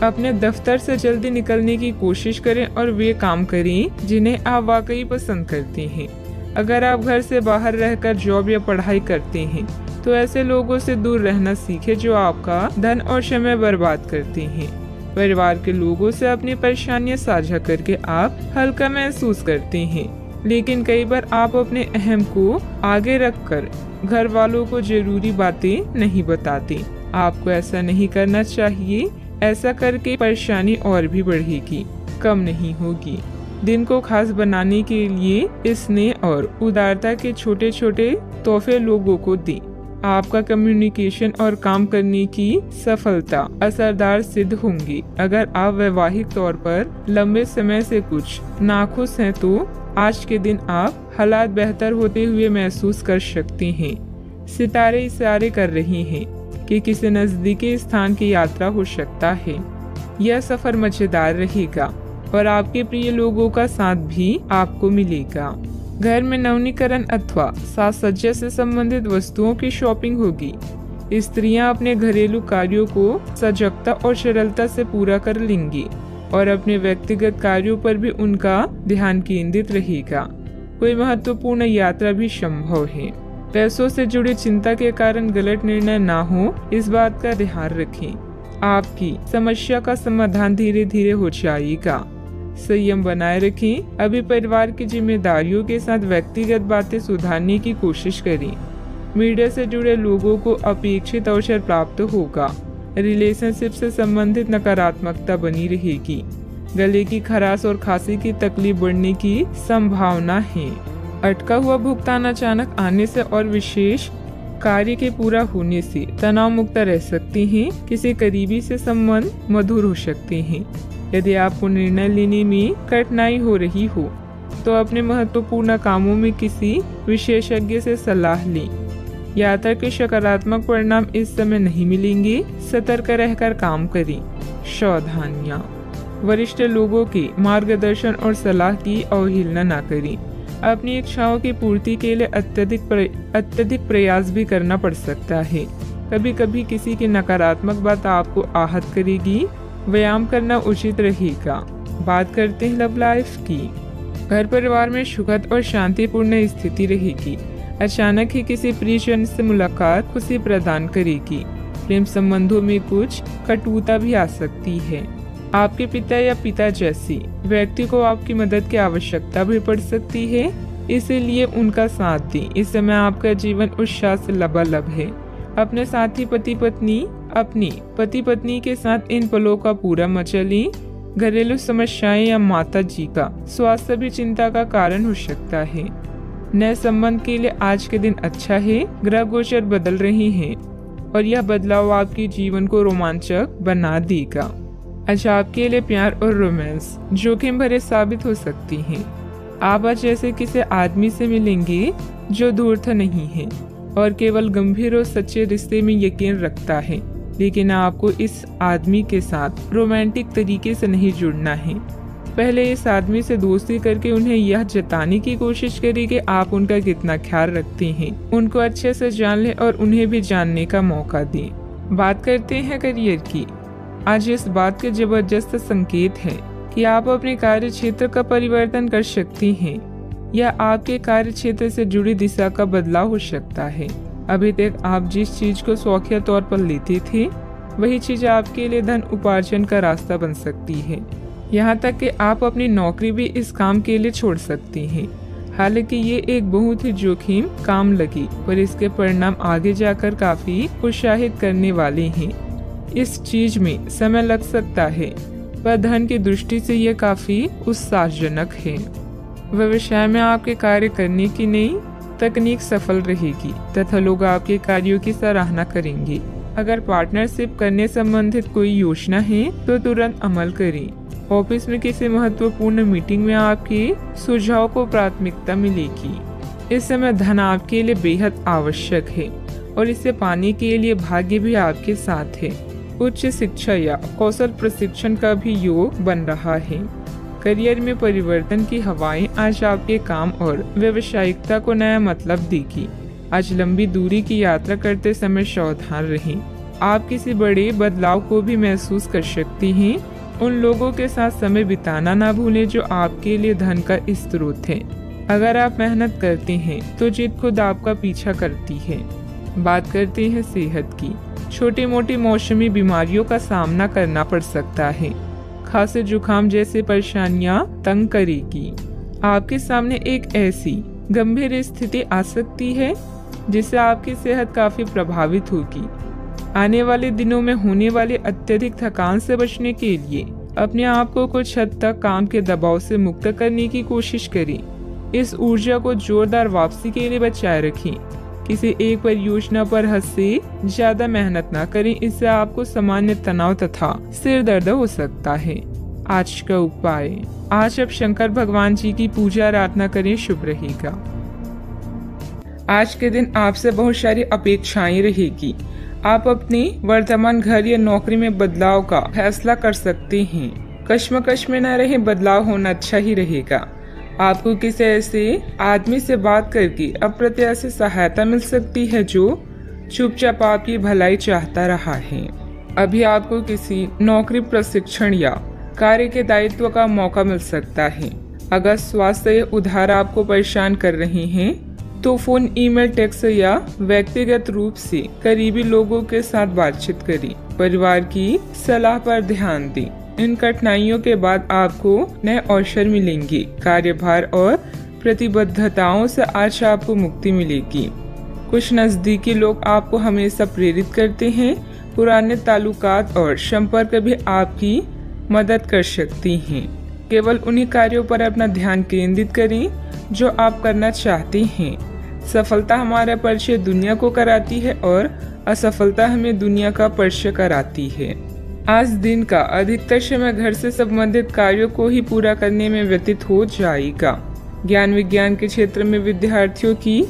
अपने दफ्तर से जल्दी निकलने की कोशिश करें और वे काम करें जिन्हें आप वाकई पसंद करते हैं। अगर आप घर से बाहर रहकर जॉब या पढ़ाई करते हैं तो ऐसे लोगों से दूर रहना सीखें जो आपका धन और समय बर्बाद करते हैं। परिवार के लोगों से अपनी परेशानियां साझा करके आप हल्का महसूस करते हैं, लेकिन कई बार आप अपने अहम को आगे रखकर घर वालों को जरूरी बातें नहीं बताते। आपको ऐसा नहीं करना चाहिए। ऐसा करके परेशानी और भी बढ़ेगी, कम नहीं होगी। दिन को खास बनाने के लिए स्नेह और उदारता के छोटे छोटे तोहफे लोगों को दें। आपका कम्युनिकेशन और काम करने की सफलता असरदार सिद्ध होंगी। अगर आप वैवाहिक तौर पर लंबे समय से कुछ नाखुश हैं तो आज के दिन आप हालात बेहतर होते हुए महसूस कर सकते हैं। सितारे इशारे कर रहे हैं कि किसी नजदीकी स्थान की यात्रा हो सकता है। यह सफर मजेदार रहेगा और आपके प्रिय लोगों का साथ भी आपको मिलेगा। घर में नवीनीकरण अथवा साज सज्जा से संबंधित वस्तुओं की शॉपिंग होगी। स्त्रियां अपने घरेलू कार्यों को सजगता और सरलता से पूरा कर लेंगी और अपने व्यक्तिगत कार्यों पर भी उनका ध्यान केंद्रित रहेगा। कोई महत्वपूर्ण यात्रा भी संभव है। पैसों से जुड़ी चिंता के कारण गलत निर्णय ना हो, इस बात का ध्यान रखें। आपकी समस्या का समाधान धीरे धीरे हो जाएगा। संयम बनाए रखें। अभी परिवार की जिम्मेदारियों के साथ व्यक्तिगत बातें सुधारने की कोशिश करें। मीडिया से जुड़े लोगों को अपेक्षित अवसर प्राप्त होगा। रिलेशनशिप से संबंधित नकारात्मकता बनी रहेगी। गले की खराश और खांसी की तकलीफ बढ़ने की संभावना है। अटका हुआ भुगतान अचानक आने से और विशेष कार्य के पूरा होने से तनाव मुक्त रह सकते हैं। किसी करीबी से संबंध मधुर हो सकते हैं। यदि आपको निर्णय लेने में कठिनाई हो रही हो तो अपने महत्वपूर्ण कामों में किसी विशेषज्ञ से सलाह लें। यात्रा के सकारात्मक परिणाम इस समय नहीं मिलेंगे। सतर्क रहकर काम करें। सावधानियां, वरिष्ठ लोगों के मार्गदर्शन और सलाह की अवहेलना न करें। अपनी इच्छाओं की पूर्ति के लिए अत्यधिक प्रयास भी करना पड़ सकता है। कभी कभी किसी की नकारात्मक बात आपको आहत करेगी। व्यायाम करना उचित रहेगा। बात करते हैं लव लाइफ की। घर परिवार में सुखद और शांतिपूर्ण स्थिति रहेगी। अचानक ही किसी प्रियजन से मुलाकात खुशी प्रदान करेगी। प्रेम संबंधों में कुछ कटुता भी आ सकती है। आपके पिता या पिता जैसी व्यक्ति को आपकी मदद की आवश्यकता भी पड़ सकती है, इसीलिए उनका साथ दें। इस समय आपका जीवन उत्साह से लबालब है। अपने साथी पति पत्नी अपनी पति पत्नी के साथ इन पलों का पूरा मजा लें। घरेलू समस्याएं या माता जी का स्वास्थ्य भी चिंता का कारण हो सकता है। नए संबंध के लिए आज के दिन अच्छा है। ग्रह गोचर बदल रही हैं और यह बदलाव आपके जीवन को रोमांचक बना देगा। आज आपके लिए प्यार और रोमांस जोखिम भरे साबित हो सकती हैं। आप आज ऐसे किसी आदमी से मिलेंगे जो धूर्त नहीं है और केवल गंभीर और सच्चे रिश्ते में यकीन रखता है, लेकिन आपको इस आदमी के साथ रोमांटिक तरीके से नहीं जुड़ना है। पहले इस आदमी से दोस्ती करके उन्हें यह जताने की कोशिश करें कि आप उनका कितना ख्याल रखते हैं। उनको अच्छे से जान लें और उन्हें भी जानने का मौका दें। बात करते हैं करियर की। आज इस बात के जबरदस्त संकेत है कि आप अपने कार्य क्षेत्र का परिवर्तन कर सकती हैं या आपके कार्य क्षेत्र से जुड़ी दिशा का बदलाव हो सकता है। अभी तक आप जिस चीज को शौकिया तौर पर लेते थे, वही चीज आपके लिए धन उपार्जन का रास्ता बन सकती है। यहाँ तक कि आप अपनी नौकरी भी इस काम के लिए छोड़ सकती हैं। हालांकि ये एक बहुत ही जोखिम काम लगी, पर इसके परिणाम आगे जाकर काफी उत्साहित करने वाले हैं। इस चीज में समय लग सकता है, पर धन की दृष्टि से ये काफी उत्साहजनक है। व्यवसाय में आपके कार्य करने की नई तकनीक सफल रहेगी तथा लोग आपके कार्यों की सराहना करेंगे। अगर पार्टनरशिप करने संबंधित कोई योजना है तो तुरंत अमल करें। ऑफिस में किसी महत्वपूर्ण मीटिंग में आपके सुझाव को प्राथमिकता मिलेगी। इस समय धन आपके लिए बेहद आवश्यक है और इसे पाने के लिए भाग्य भी आपके साथ है। उच्च शिक्षा या कौशल प्रशिक्षण का भी योग बन रहा है। करियर में परिवर्तन की हवाएं आज आपके काम और व्यावसायिकता को नया मतलब देगी। आज लंबी दूरी की यात्रा करते समय सावधान रहें। आप किसी बड़े बदलाव को भी महसूस कर सकती हैं। उन लोगों के साथ समय बिताना ना भूलें जो आपके लिए धन का स्रोत है। अगर आप मेहनत करते हैं तो जीत खुद आपका पीछा करती है। बात करते हैं सेहत की। छोटी मोटी मौसमी बीमारियों का सामना करना पड़ सकता है। खांसी जुकाम जैसी परेशानियां तंग करेगी। आपके सामने एक ऐसी गंभीर स्थिति आ सकती है जिससे आपकी सेहत काफी प्रभावित होगी। आने वाले दिनों में होने वाली अत्यधिक थकान से बचने के लिए अपने आप को कुछ हद तक काम के दबाव से मुक्त करने की कोशिश करें। इस ऊर्जा को जोरदार वापसी के लिए बचाए रखें। किसी एक परियोजना पर हद से ज्यादा मेहनत न करें, इससे आपको सामान्य तनाव तथा सिर दर्द हो सकता है। आज का उपाय, आज आप शंकर भगवान जी की पूजा आराधना करें, शुभ रहेगा। आज के दिन आपसे बहुत सारी अपेक्षाएं रहेगी। आप अपने वर्तमान घर या नौकरी में बदलाव का फैसला कर सकते हैं। कश्मकश में न रहे, बदलाव होना अच्छा ही रहेगा। आपको किसी ऐसे आदमी से बात करके अप्रत्याशित सहायता मिल सकती है जो चुपचाप आपकी भलाई चाहता रहा है। अभी आपको किसी नौकरी प्रशिक्षण या कार्य के दायित्व का मौका मिल सकता है। अगर स्वास्थ्य या उधार आपको परेशान कर रहे हैं तो फोन, ईमेल, टेक्स्ट या व्यक्तिगत रूप से करीबी लोगों के साथ बातचीत करें। परिवार की सलाह पर ध्यान दें। इन कठिनाइयों के बाद आपको नए अवसर मिलेंगे। कार्यभार और प्रतिबद्धताओं से आज आपको मुक्ति मिलेगी। कुछ नजदीकी लोग आपको हमेशा प्रेरित करते हैं। पुराने ताल्लुकात और संपर्क भी आपकी मदद कर सकती हैं। केवल उन्हीं कार्यों पर अपना ध्यान केंद्रित करें जो आप करना चाहते हैं। सफलता हमारा परिचय दुनिया को कराती है और असफलता हमें दुनिया का परिचय कराती है। आज दिन का अधिकतर समय घर से संबंधित कार्यों को ही पूरा करने में व्यतीत हो जाएगा। ज्ञान विज्ञान के क्षेत्र में विद्यार्थियों की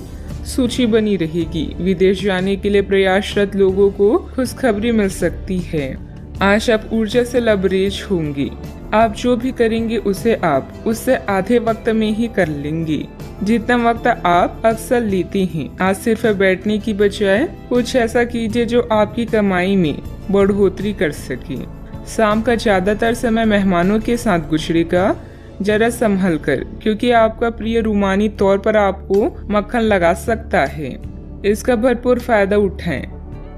सूची बनी रहेगी। विदेश जाने के लिए प्रयासरत लोगों को खुशखबरी मिल सकती है। आज आप ऊर्जा से लबरेज होंगे। आप जो भी करेंगे उसे आप उससे आधे वक्त में ही कर लेंगे जितना वक्त आप अक्सर लेते हैं। आज सिर्फ बैठने की बजाय कुछ ऐसा कीजिए जो आपकी कमाई में बढ़ोतरी कर सके। शाम का ज्यादातर समय मेहमानों के साथ गुजरेगा। जरा संभल कर, क्योंकि आपका प्रिय रूमानी तौर पर आपको मक्खन लगा सकता है। इसका भरपूर फायदा उठाएं।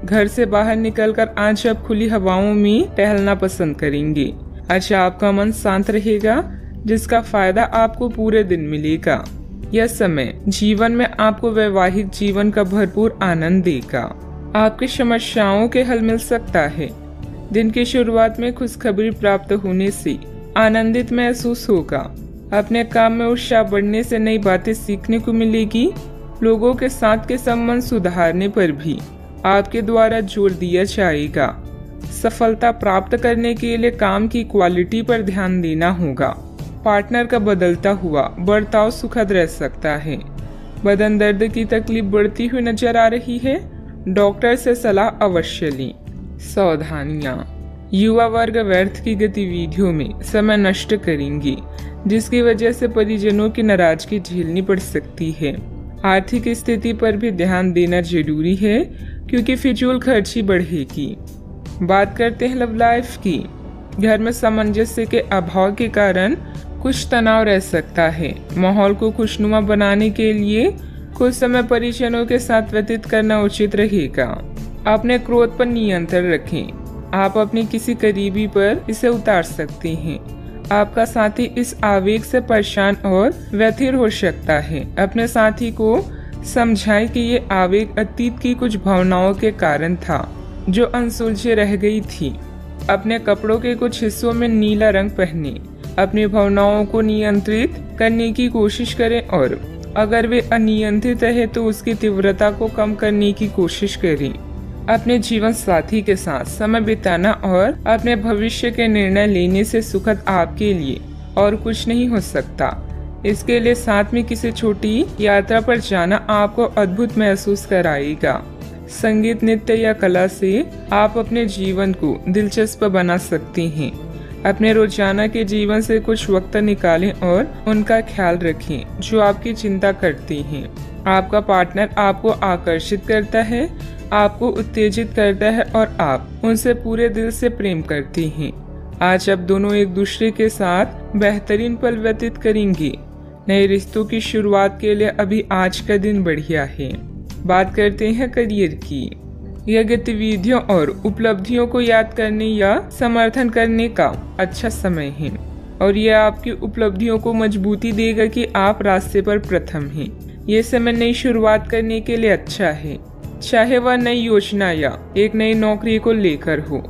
घर से बाहर निकलकर आज आप खुली हवाओं में टहलना पसंद करेंगे। आज आपका मन शांत रहेगा जिसका फायदा आपको पूरे दिन मिलेगा। यह समय जीवन में आपको वैवाहिक जीवन का भरपूर आनंद देगा। आपकी समस्याओं के हल मिल सकता है। दिन की शुरुआत में खुशखबरी प्राप्त होने से आनंदित महसूस होगा। अपने काम में उत्साह बढ़ने से नई बातें सीखने को मिलेगी। लोगों के साथ के संबंध सुधारने पर भी आपके द्वारा जोर दिया जाएगा। सफलता प्राप्त करने के लिए काम की क्वालिटी पर ध्यान देना होगा। पार्टनर का बदलता हुआ बर्ताव सुखद रह सकता है। बदन दर्द की तकलीफ बढ़ती हुई नजर आ रही है। डॉक्टर से सलाह अवश्य लें। सावधानियां। युवा वर्ग व्यर्थ की गतिविधियों में समय नष्ट करेंगे, जिसकी वजह से परिजनों की नाराजगी झेलनी पड़ सकती है। आर्थिक स्थिति पर भी ध्यान देना जरूरी है, क्योंकि फिजूल खर्ची बढ़ेगी। बात करते हैं लव लाइफ की। घर में सामंजस्य के अभाव के कारण कुछ तनाव रह सकता है। माहौल को खुशनुमा बनाने के लिए कुछ समय परिजनों के साथ व्यतीत करना उचित रहेगा। अपने क्रोध पर नियंत्रण रखें। आप अपने किसी करीबी पर इसे उतार सकते हैं। आपका साथी इस आवेग से परेशान और व्यथित हो सकता है। अपने साथी को समझाएं कि ये आवेग अतीत की कुछ भावनाओं के कारण था जो अनसुलझे रह गई थी। अपने कपड़ों के कुछ हिस्सों में नीला रंग पहने। अपनी भावनाओं को नियंत्रित करने की कोशिश करें और अगर वे अनियंत्रित रहे तो उसकी तीव्रता को कम करने की कोशिश करें। अपने जीवन साथी के साथ समय बिताना और अपने भविष्य के निर्णय लेने से सुखद आपके लिए और कुछ नहीं हो सकता। इसके लिए साथ में किसी छोटी यात्रा पर जाना आपको अद्भुत महसूस कराएगा। संगीत, नृत्य या कला से आप अपने जीवन को दिलचस्प बना सकते हैं। अपने रोजाना के जीवन से कुछ वक्त निकालें और उनका ख्याल रखें जो आपकी चिंता करती हैं। आपका पार्टनर आपको आकर्षित करता है, आपको उत्तेजित करता है और आप उनसे पूरे दिल से प्रेम करती हैं। आज आप दोनों एक दूसरे के साथ बेहतरीन पल व्यतीत करेंगे। नए रिश्तों की शुरुआत के लिए अभी आज का दिन बढ़िया है। बात करते हैं करियर की। यह गतिविधियों और उपलब्धियों को याद करने या समर्थन करने का अच्छा समय है और यह आपकी उपलब्धियों को मजबूती देगा कि आप रास्ते पर प्रथम हैं। ये समय नई शुरुआत करने के लिए अच्छा है, चाहे वह नई योजना या एक नई नौकरी को लेकर हो।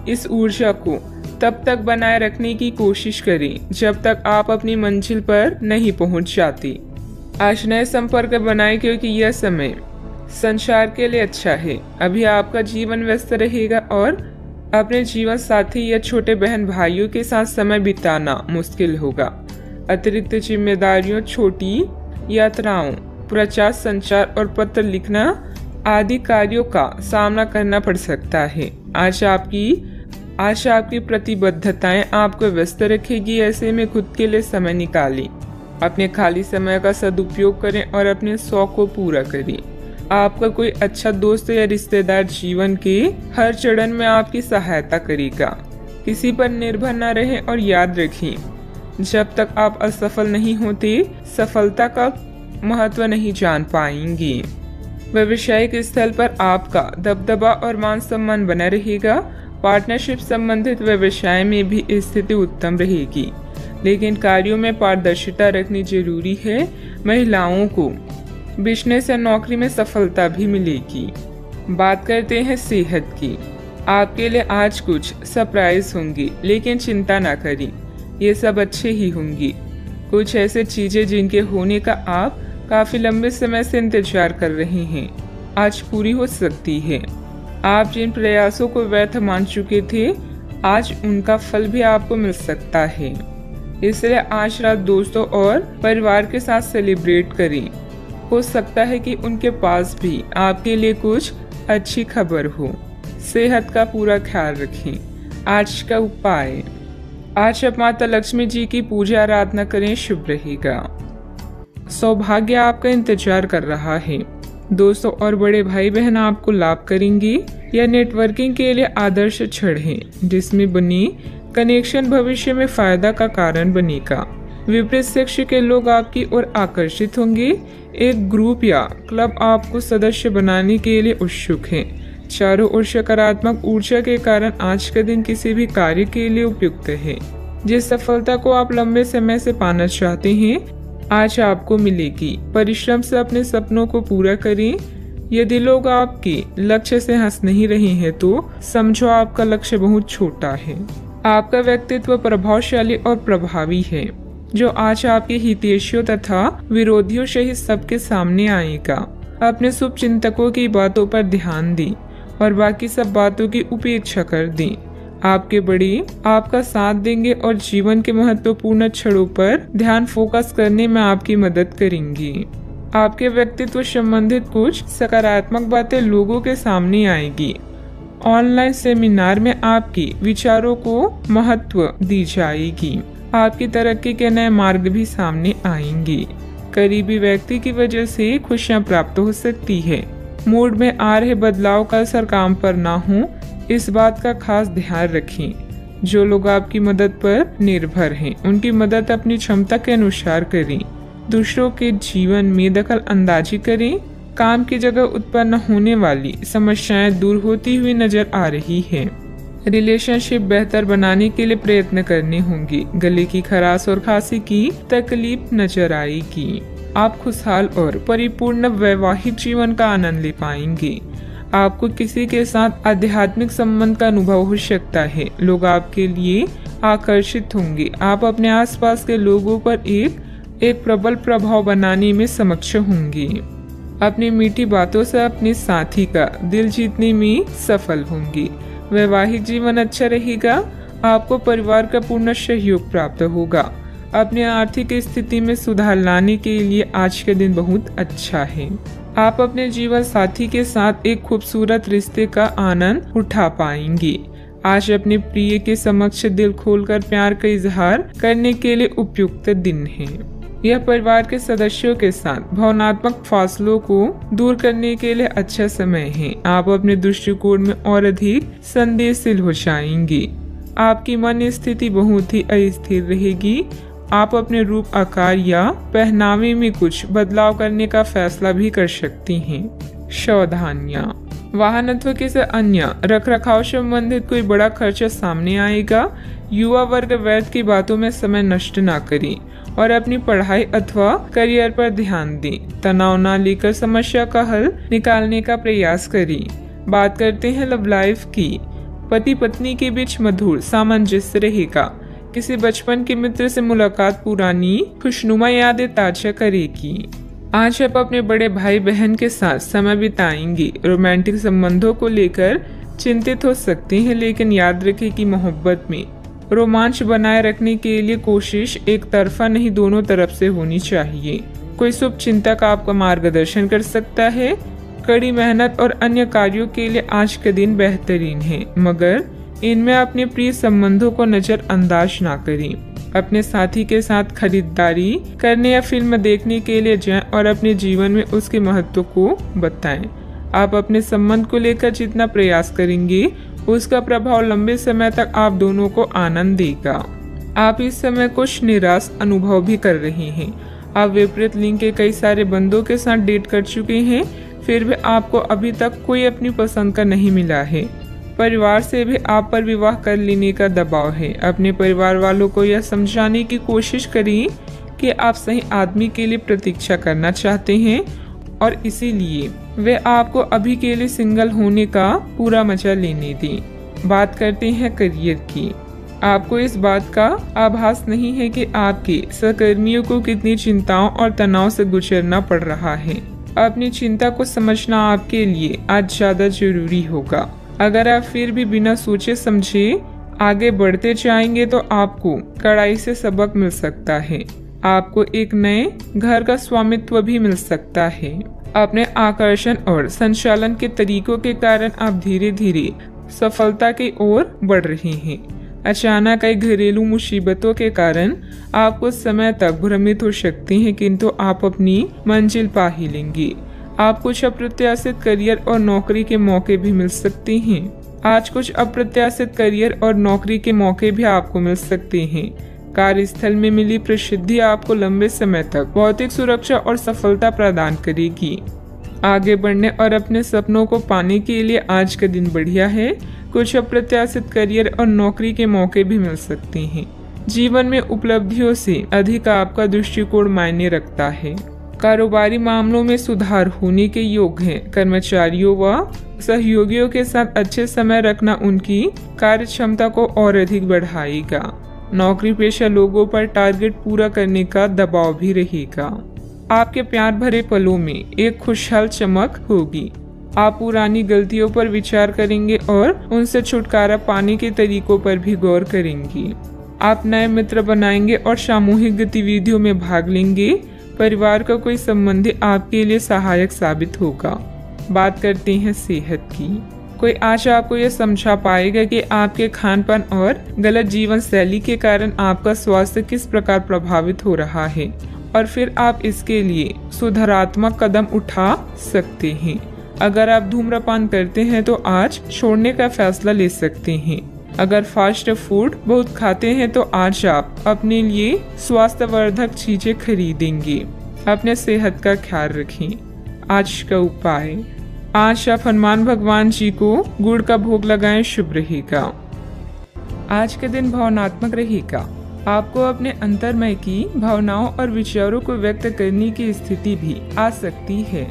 इस ऊर्जा को तब तक बनाए रखने की कोशिश करें जब तक आप अपनी मंजिल पर नहीं पहुंच जाते। आज नए संपर्क बनाएं क्योंकि यह समय संचार के लिए अच्छा है। अभी आपका जीवन व्यस्त रहेगा और अपने जीवन साथी या छोटे बहन भाइयों के साथ समय बिताना मुश्किल होगा। अतिरिक्त जिम्मेदारियों, छोटी यात्राओं, प्रचार, संचार और पत्र लिखना आदि कार्यों का सामना करना पड़ सकता है। आज आपकी प्रतिबद्धताएं आपको व्यस्त रखेगी। ऐसे में खुद के लिए समय निकालें। अपने खाली समय का सदुपयोग करें और अपने शौक को पूरा करें। आपका कोई अच्छा दोस्त या रिश्तेदार जीवन के हर चरण में आपकी सहायता करेगा। किसी पर निर्भर न रहें और याद रखें, जब तक आप असफल नहीं होते, सफलता का महत्व नहीं जान पाएंगे। व्यवसायिक स्थल पर आपका दबदबा और मान सम्मान बना रहेगा। पार्टनरशिप संबंधित व्यवसाय में भी स्थिति उत्तम रहेगी, लेकिन कार्यों में पारदर्शिता रखनी जरूरी है। महिलाओं को बिजनेस या नौकरी में सफलता भी मिलेगी। बात करते हैं सेहत की। आपके लिए आज कुछ सरप्राइज होंगी, लेकिन चिंता ना करें, ये सब अच्छे ही होंगी। कुछ ऐसे चीजें जिनके होने का आप काफी लंबे समय से इंतजार कर रहे हैं, आज पूरी हो सकती है। आप जिन प्रयासों को व्यर्थ मान चुके थे, आज उनका फल भी आपको मिल सकता है। इसलिए आज रात दोस्तों और परिवार के साथ सेलिब्रेट करें। हो सकता है कि उनके पास भी आपके लिए कुछ अच्छी खबर हो। सेहत का पूरा ख्याल रखें। आज का उपाय, आज आप माता लक्ष्मी जी की पूजा आराधना करें, शुभ रहेगा। सौभाग्य आपका इंतजार कर रहा है। दोस्तों और बड़े भाई बहन आपको लाभ करेंगे। यह नेटवर्किंग के लिए आदर्श क्षण है, जिसमें बनी कनेक्शन भविष्य में फायदा का कारण बनेगा। विपरीत सेक्स के लोग आपकी ओर आकर्षित होंगे। एक ग्रुप या क्लब आपको सदस्य बनाने के लिए उत्सुक है। चारों ओर सकारात्मक ऊर्जा के कारण आज का दिन किसी भी कार्य के लिए उपयुक्त है। जिस सफलता को आप लंबे समय से पाना चाहते हैं, आज आपको मिलेगी। परिश्रम से अपने सपनों को पूरा करें। यदि लोग आपके लक्ष्य से हंस नहीं रहे हैं तो समझो आपका लक्ष्य बहुत छोटा है। आपका व्यक्तित्व प्रभावशाली और प्रभावी है, जो आज आपके हितैषियों तथा विरोधियों सहित सबके सामने आएगा। अपने शुभ चिंतकों की बातों पर ध्यान दें और बाकी सब बातों की उपेक्षा कर दें। आपके बड़े आपका साथ देंगे और जीवन के महत्वपूर्ण क्षणों पर ध्यान फोकस करने में आपकी मदद करेंगे। आपके व्यक्तित्व संबंधित कुछ सकारात्मक बातें लोगों के सामने आएगी। ऑनलाइन सेमिनार में आपके विचारों को महत्व दी जाएगी। आपकी तरक्की के नए मार्ग भी सामने आएंगे। करीबी व्यक्ति की वजह से खुशियां प्राप्त हो सकती है। मूड में आ रहे बदलाव का असर काम पर ना हो, इस बात का खास ध्यान रखें। जो लोग आपकी मदद पर निर्भर हैं, उनकी मदद अपनी क्षमता के अनुसार करें। दूसरों के जीवन में दखल अंदाजी करें। काम की जगह उत्पन्न होने वाली समस्याएं दूर होती हुई नजर आ रही है। रिलेशनशिप बेहतर बनाने के लिए प्रयत्न करने होंगे। गले की खराश और खांसी की तकलीफ नजर आएगी। आप खुशहाल और परिपूर्ण वैवाहिक जीवन का आनंद ले पाएंगे। आपको किसी के साथ आध्यात्मिक संबंध का अनुभव हो सकता है। लोग आपके लिए आकर्षित होंगे। आप अपने आसपास के लोगों पर एक प्रबल प्रभाव बनाने में सक्षम होंगे। अपनी मीठी बातों से अपने साथी का दिल जीतने में सफल होंगे। वैवाहिक जीवन अच्छा रहेगा। आपको परिवार का पूर्ण सहयोग प्राप्त होगा। अपने आर्थिक स्थिति में सुधार लाने के लिए आज का दिन बहुत अच्छा है। आप अपने जीवन साथी के साथ एक खूबसूरत रिश्ते का आनंद उठा पाएंगे। आज अपने प्रिय के समक्ष दिल खोलकर प्यार का इजहार करने के लिए उपयुक्त दिन है। यह परिवार के सदस्यों के साथ भावनात्मक फासलों को दूर करने के लिए अच्छा समय है। आप अपने दृष्टिकोण में और अधिक संवेदनशील हो जाएंगे। आपकी मन स्थिति बहुत ही अस्थिर रहेगी। आप अपने रूप, आकार या पहनावे में कुछ बदलाव करने का फैसला भी कर सकती हैं। सावधानियां, वाहनत्व के से अन्य रखरखाव संबंधित कोई बड़ा खर्चा सामने आएगा। युवा वर्ग व्यर्थ की बातों में समय नष्ट ना करें और अपनी पढ़ाई अथवा करियर पर ध्यान दें। तनाव न लेकर समस्या का हल निकालने का प्रयास करें। बात करते हैं लव लाइफ की। पति पत्नी के बीच मधुर सामंजस्य रहेगा। किसी बचपन के मित्र से मुलाकात पुरानी खुशनुमा यादें ताजा करेगी। आज आप अपने बड़े भाई बहन के साथ समय बिताएंगे। रोमांटिक संबंधों को लेकर चिंतित हो सकते हैं, लेकिन याद रखें कि मोहब्बत में रोमांच बनाए रखने के लिए कोशिश एक तरफा नहीं, दोनों तरफ से होनी चाहिए। कोई शुभ चिंतक आपका मार्गदर्शन कर सकता है। कड़ी मेहनत और अन्य कार्यों के लिए आज का दिन बेहतरीन है, मगर इनमें अपने प्रिय संबंधों को नजरअंदाज ना करें। अपने साथी के साथ खरीदारी करने या फिल्म देखने के लिए जाएं और अपने जीवन में उसके महत्व को बताएं। आप अपने संबंध को लेकर जितना प्रयास करेंगे, उसका प्रभाव लंबे समय तक आप दोनों को आनंद देगा। आप इस समय कुछ निराश अनुभव भी कर रहे हैं। आप विपरीत लिंग के कई सारे बंदों के साथ डेट कर चुके हैं, फिर भी आपको अभी तक कोई अपनी पसंद का नहीं मिला है। परिवार से भी आप पर विवाह कर लेने का दबाव है। अपने परिवार वालों को यह समझाने की कोशिश करें कि आप सही आदमी के लिए प्रतीक्षा करना चाहते हैं और इसीलिए वे आपको अभी के लिए सिंगल होने का पूरा मजा लेने दें। बात करते हैं करियर की। आपको इस बात का आभास नहीं है कि आपके सहकर्मियों को कितनी चिंताओं और तनाव से गुजरना पड़ रहा है। अपनी चिंता को समझना आपके लिए आज ज्यादा जरूरी होगा। अगर आप फिर भी बिना सोचे समझे आगे बढ़ते जाएंगे तो आपको कड़ाई से सबक मिल सकता है। आपको एक नए घर का स्वामित्व भी मिल सकता है। अपने आकर्षण और संचालन के तरीकों के कारण आप धीरे धीरे सफलता की ओर बढ़ रहे हैं। अचानक कई घरेलू मुसीबतों के कारण आप कुछ समय तक भ्रमित हो सकते हैं, किंतु आप अपनी मंजिल पा ही लेंगे। आप कुछ अप्रत्याशित करियर और नौकरी के मौके भी मिल सकते हैं। आज कुछ अप्रत्याशित करियर और नौकरी के मौके भी आपको मिल सकते हैं। कार्यस्थल में मिली प्रसिद्धि आपको लंबे समय तक भौतिक सुरक्षा और सफलता प्रदान करेगी। आगे बढ़ने और अपने सपनों को पाने के लिए आज का दिन बढ़िया है। कुछ अप्रत्याशित करियर और नौकरी के मौके भी मिल सकते हैं। जीवन में उपलब्धियों से अधिक आपका दृष्टिकोण मायने रखता है। कारोबारी मामलों में सुधार होने के योग हैं। कर्मचारियों व सहयोगियों के साथ अच्छे समय रखना उनकी कार्य क्षमता को और अधिक बढ़ाएगा। नौकरी पेशा लोगों पर टारगेट पूरा करने का दबाव भी रहेगा। आपके प्यार भरे पलों में एक खुशहाल चमक होगी। आप पुरानी गलतियों पर विचार करेंगे और उनसे छुटकारा पाने के तरीकों पर भी गौर करेंगे। आप नए मित्र बनाएंगे और सामूहिक गतिविधियों में भाग लेंगे। परिवार का कोई संबंधी आपके लिए सहायक साबित होगा। बात करते हैं सेहत की। कोई आज आपको यह समझा पाएगा कि आपके खानपान और गलत जीवन शैली के कारण आपका स्वास्थ्य किस प्रकार प्रभावित हो रहा है और फिर आप इसके लिए सुधारात्मक कदम उठा सकते हैं। अगर आप धूम्रपान करते हैं तो आज छोड़ने का फैसला ले सकते हैं। अगर फास्ट फूड बहुत खाते हैं तो आज आप अपने लिए स्वास्थ्यवर्धक चीजें खरीदेंगे। अपने सेहत का ख्याल रखें। आज का उपाय, आज आप हनुमान भगवान जी को गुड़ का भोग लगाएं, शुभ रहेगा। आज का दिन भावनात्मक रहेगा। आपको अपने अंतर्मय की भावनाओं और विचारों को व्यक्त करने की स्थिति भी आ सकती है।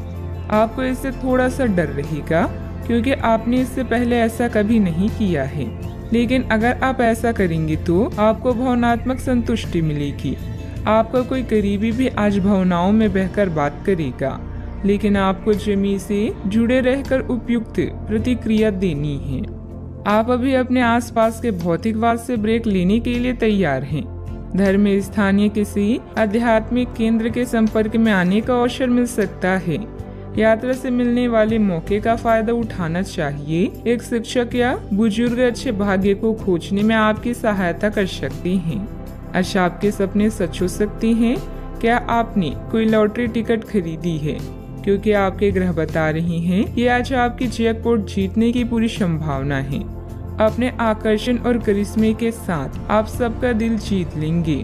आपको इससे थोड़ा सा डर रहेगा क्योंकि आपने इससे पहले ऐसा कभी नहीं किया है, लेकिन अगर आप ऐसा करेंगे तो आपको भावनात्मक संतुष्टि मिलेगी। आपका कोई करीबी भी आज भावनाओं में बहकर बात करेगा, लेकिन आपको जमी से जुड़े रहकर उपयुक्त प्रतिक्रिया देनी है। आप अभी अपने आसपास के भौतिकवाद से ब्रेक लेने के लिए तैयार हैं। धर्म में स्थानीय किसी आध्यात्मिक केंद्र के संपर्क में आने का अवसर मिल सकता है। यात्रा से मिलने वाले मौके का फायदा उठाना चाहिए। एक शिक्षक या बुजुर्ग अच्छे भाग्य को खोजने में आपकी सहायता कर सकते हैं। अच्छा, आपके सपने सच हो सकते हैं। क्या आपने कोई लॉटरी टिकट खरीदी है? क्योंकि आपके ग्रह बता रहे हैं कि आज आपकी जैकपॉट जीतने की पूरी संभावना है। अपने आकर्षण और करिश्मे के साथ आप सबका दिल जीत लेंगे।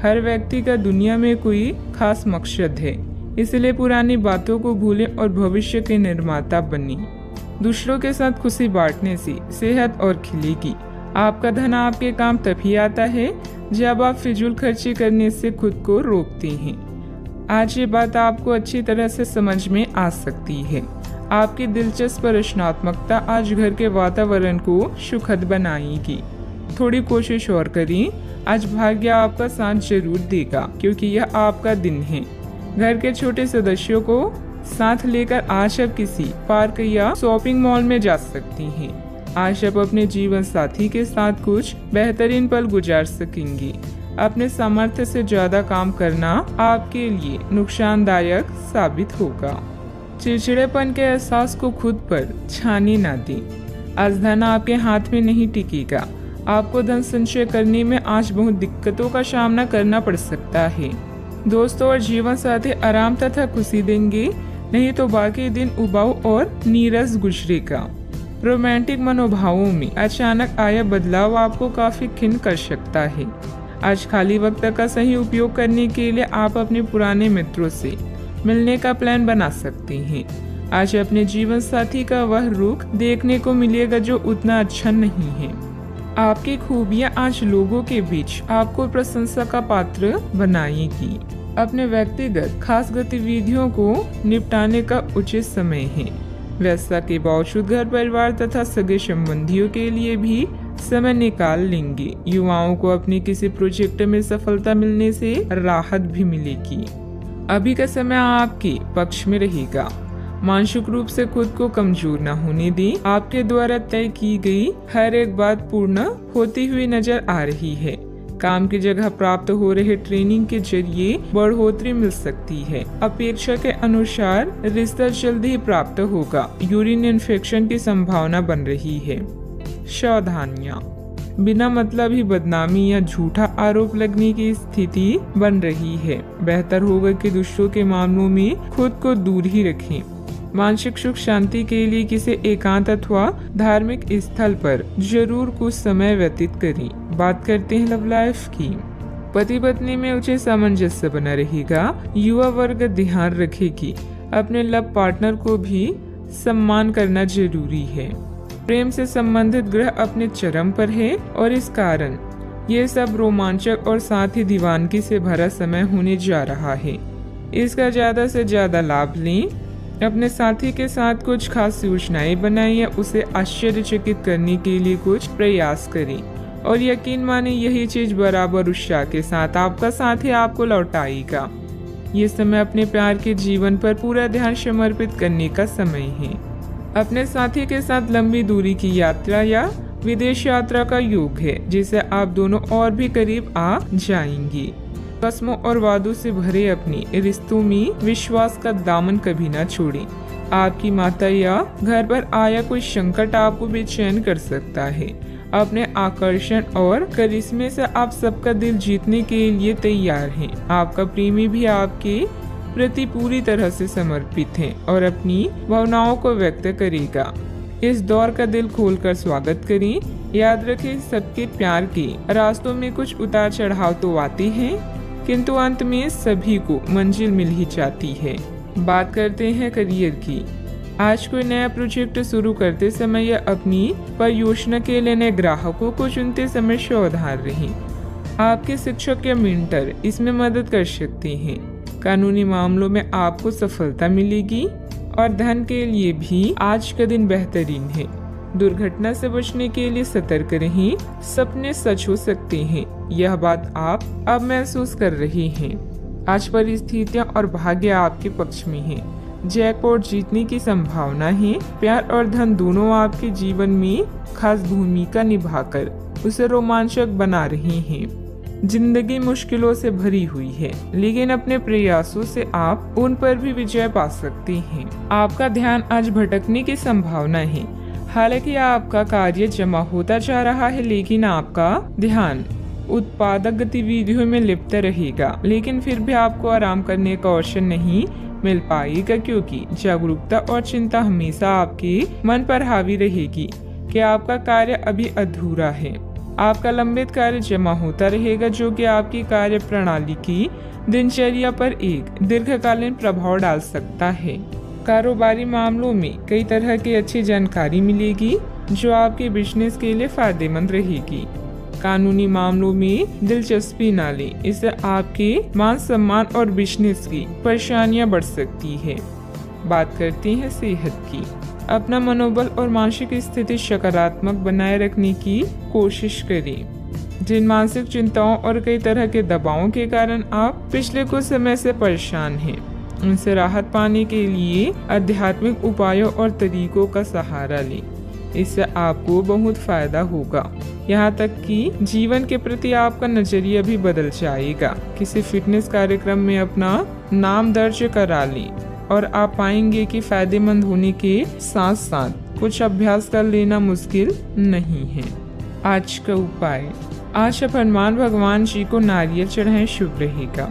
हर व्यक्ति का दुनिया में कोई खास मकसद है, इसलिए पुरानी बातों को भूलें और भविष्य के निर्माता बनें। दूसरों के साथ खुशी बांटने से सेहत और खिलेगी। आपका धन आपके काम तभी आता है जब आप फिजूल खर्ची करने से खुद को रोकते हैं। आज ये बात आपको अच्छी तरह से समझ में आ सकती है। आपकी दिलचस्प रचनात्मकता आज घर के वातावरण को सुखद बनाएगी। थोड़ी कोशिश और करें। आज भाग्य आपका साथ जरूर देगा क्योंकि यह आपका दिन है। घर के छोटे सदस्यों को साथ लेकर आज आप किसी पार्क या शॉपिंग मॉल में जा सकती हैं। आज आप अपने जीवन साथी के साथ कुछ बेहतरीन पल गुजार सकेंगी। अपने सामर्थ्य से ज्यादा काम करना आपके लिए नुकसानदायक साबित होगा। चिड़चिड़ेपन के एहसास को खुद पर छाने न दें। आज धन आपके हाथ में नहीं टिकेगा। आपको धन संचय करने में आज बहुत दिक्कतों का सामना करना पड़ सकता है। दोस्तों और जीवन साथी आराम तथा खुशी देंगे, नहीं तो बाकी दिन उबाऊ और नीरस गुजरेगा। रोमांटिक मनोभावों में अचानक आया बदलाव आपको काफी खिन्न कर सकता है। आज खाली वक्त का सही उपयोग करने के लिए आप अपने पुराने मित्रों से मिलने का प्लान बना सकते हैं। आज अपने जीवन साथी का वह रुख देखने को मिलेगा जो उतना अच्छा नहीं है। आपकी खूबियां आज लोगों के बीच आपको प्रशंसा का पात्र बनाएगी। अपने व्यक्तिगत खास गतिविधियों को निपटाने का उचित समय है। व्यस्तता के बावजूद घर परिवार तथा सगे संबंधियों के लिए भी समय निकाल लेंगे। युवाओं को अपने किसी प्रोजेक्ट में सफलता मिलने से राहत भी मिलेगी। अभी का समय आपके पक्ष में रहेगा। मानसिक रूप से खुद को कमजोर न होने दें। आपके द्वारा तय की गई हर एक बात पूर्ण होती हुई नजर आ रही है। काम की जगह प्राप्त हो रहे ट्रेनिंग के जरिए बढ़ोतरी मिल सकती है। अपेक्षा के अनुसार रिश्ता जल्द ही प्राप्त होगा। यूरिन इन्फेक्शन की संभावना बन रही है। सावधानियां, बिना मतलब ही बदनामी या झूठा आरोप लगने की स्थिति बन रही है। बेहतर होगा कि दूसरों के मामलों में खुद को दूर ही रखें। मानसिक सुख शांति के लिए किसी एकांत अथवा धार्मिक स्थल पर जरूर कुछ समय व्यतीत करें। बात करते हैं लव लाइफ की। पति पत्नी में उचित सामंजस्य बना रहेगा। युवा वर्ग ध्यान रखे कि अपने लव पार्टनर को भी सम्मान करना जरूरी है। प्रेम से संबंधित ग्रह अपने चरम पर है और इस कारण ये सब रोमांचक और साथ ही दीवानगी से भरा समय होने जा रहा है। इसका ज्यादा से ज्यादा लाभ लें। अपने साथी के साथ कुछ खास योजनाएं बनाएं या उसे आश्चर्यचकित करने के लिए कुछ प्रयास करें और यकीन माने यही चीज बराबर उत्साह के साथ आपका साथी आपको लौटाएगा। ये समय अपने प्यार के जीवन पर पूरा ध्यान समर्पित करने का समय है। अपने साथी के साथ लंबी दूरी की यात्रा या विदेश यात्रा का योग है, जिससे आप दोनों और भी करीब आ जाएंगी। कस्मों और वादों से भरे अपने रिश्तों में विश्वास का दामन कभी ना छोड़ें। आपकी माता या घर पर आया कोई संकट आपको बेचैन कर सकता है। अपने आकर्षण और करिश्मे से आप सबका दिल जीतने के लिए तैयार हैं। आपका प्रेमी भी आपके प्रति पूरी तरह से समर्पित है और अपनी भावनाओं को व्यक्त करेगा। इस दौर का दिल खोलकर स्वागत करें। याद रखें, सबके प्यार के रास्तों में कुछ उतार चढ़ाव तो आते हैं, किंतु अंत में सभी को मंजिल मिल ही जाती है। बात करते हैं करियर की। आज कोई नया प्रोजेक्ट शुरू करते समय या अपनी परियोजना के लिए नए ग्राहकों को चुनते समय सावधान रहें। आपके शिक्षक या मेंटर इसमें मदद कर सकते हैं। कानूनी मामलों में आपको सफलता मिलेगी और धन के लिए भी आज का दिन बेहतरीन है। दुर्घटना से बचने के लिए सतर्क रहें। सपने सच हो सकते हैं, यह बात आप अब महसूस कर रहे हैं। आज परिस्थितियां और भाग्य आपके पक्ष में है। जैकपॉट जीतने की संभावना है। प्यार और धन दोनों आपके जीवन में खास भूमिका निभाकर उसे रोमांचक बना रहे हैं। जिंदगी मुश्किलों से भरी हुई है, लेकिन अपने प्रयासों से आप उन पर भी विजय पा सकते हैं। आपका ध्यान आज भटकने की संभावना है। हालांकि आपका कार्य जमा होता जा रहा है, लेकिन आपका ध्यान उत्पादक गतिविधियों में लिप्त रहेगा। लेकिन फिर भी आपको आराम करने का अवसर नहीं मिल पाएगा, क्योंकि जागरूकता और चिंता हमेशा आपके मन पर हावी रहेगी कि आपका कार्य अभी अधूरा है। आपका लंबित कार्य जमा होता रहेगा, जो कि आपकी कार्य प्रणाली की दिनचर्या पर एक दीर्घकालीन प्रभाव डाल सकता है। कारोबारी मामलों में कई तरह की अच्छी जानकारी मिलेगी, जो आपके बिजनेस के लिए फायदेमंद रहेगी। कानूनी मामलों में दिलचस्पी न लें, इससे आपके मान सम्मान और बिजनेस की परेशानियां बढ़ सकती है। बात करते हैं सेहत की। अपना मनोबल और मानसिक स्थिति सकारात्मक बनाए रखने की कोशिश करें। जिन मानसिक चिंताओं और कई तरह के दबावों के कारण आप पिछले कुछ समय से परेशान हैं, उनसे राहत पाने के लिए आध्यात्मिक उपायों और तरीकों का सहारा लें। इससे आपको बहुत फायदा होगा। यहाँ तक कि जीवन के प्रति आपका नजरिया भी बदल जाएगा। किसी फिटनेस कार्यक्रम में अपना नाम दर्ज करा लें और आप पाएंगे कि फायदेमंद होने के साथ साथ कुछ अभ्यास कर लेना मुश्किल नहीं है। आज का उपाय। आज आप हनुमान भगवान जी को नारियल चढ़ाएं, शुभ रहेगा।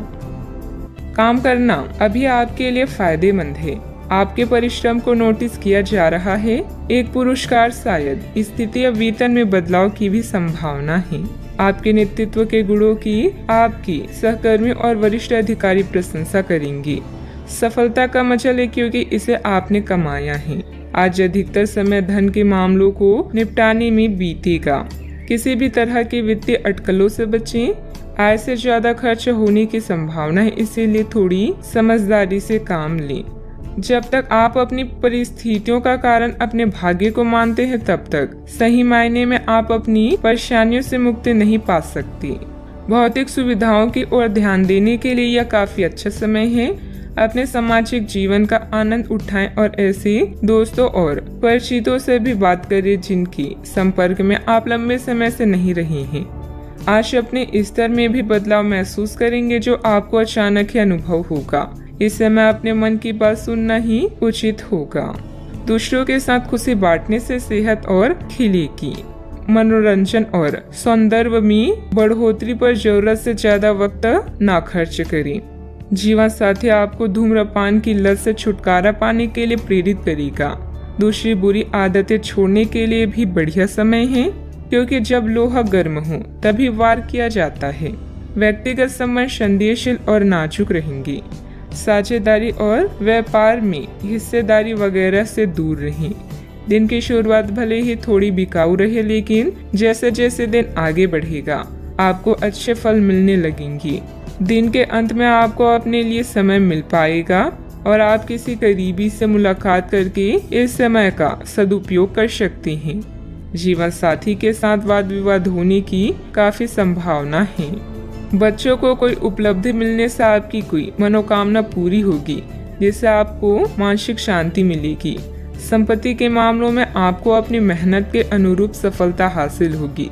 काम करना अभी आपके लिए फायदेमंद है। आपके परिश्रम को नोटिस किया जा रहा है। एक पुरस्कार, शायद स्थिति या वेतन में बदलाव की भी संभावना है। आपके नेतृत्व के गुणों की आपकी सहकर्मी और वरिष्ठ अधिकारी प्रशंसा करेंगे। सफलता का मजा ले, क्योंकि इसे आपने कमाया है। आज अधिकतर समय धन के मामलों को निपटाने में बीतेगा। किसी भी तरह के वित्तीय अटकलों से बचें। आय से ज्यादा खर्च होने की संभावना है, इसीलिए थोड़ी समझदारी से काम लें। जब तक आप अपनी परिस्थितियों का कारण अपने भाग्य को मानते हैं, तब तक सही मायने में आप अपनी परेशानियों से मुक्ति नहीं पा सकते। भौतिक सुविधाओं की ओर ध्यान देने के लिए यह काफी अच्छा समय है। अपने सामाजिक जीवन का आनंद उठाएं और ऐसे दोस्तों और परिचितों से भी बात करें जिनके संपर्क में आप लंबे समय से नहीं रहे हैं। आज अपने स्तर में भी बदलाव महसूस करेंगे, जो आपको अचानक ही अनुभव होगा। इस समय अपने मन की बात सुनना ही उचित होगा। दूसरों के साथ खुशी बांटने से सेहत और खिलेगी। मनोरंजन और सौंदर्य में बढ़ोतरी पर जरूरत से ज्यादा वक्त ना खर्च करें। जीवन साथी आपको धूम्रपान की लत से छुटकारा पाने के लिए प्रेरित करेगा। दूसरी बुरी आदतें छोड़ने के लिए भी बढ़िया समय है, क्योंकि जब लोहा गर्म हो तभी वार किया जाता है। व्यक्तिगत संबंध संदेहशील और नाजुक रहेंगे। साझेदारी और व्यापार में हिस्सेदारी वगैरह से दूर रहें। दिन की शुरुआत भले ही थोड़ी बिकाऊ रहे, लेकिन जैसे जैसे दिन आगे बढ़ेगा आपको अच्छे फल मिलने लगेंगे। दिन के अंत में आपको अपने लिए समय मिल पाएगा और आप किसी करीबी से मुलाकात करके इस समय का सदुपयोग कर सकते हैं। जीवन साथी के साथ वाद विवाद होने की काफी संभावना है। बच्चों को कोई उपलब्धि मिलने से आपकी कोई मनोकामना पूरी होगी, जिससे आपको मानसिक शांति मिलेगी। संपत्ति के मामलों में आपको अपनी मेहनत के अनुरूप सफलता हासिल होगी।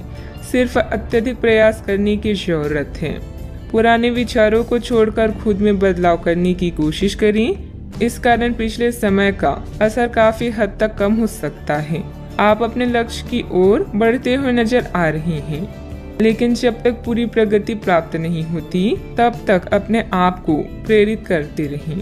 सिर्फ अत्यधिक प्रयास करने की जरूरत है। पुराने विचारों को छोड़कर खुद में बदलाव करने की कोशिश करें। इस कारण पिछले समय का असर काफी हद तक कम हो सकता है। आप अपने लक्ष्य की ओर बढ़ते हुए नजर आ रहे हैं, लेकिन जब तक पूरी प्रगति प्राप्त नहीं होती तब तक अपने आप को प्रेरित करते रहें।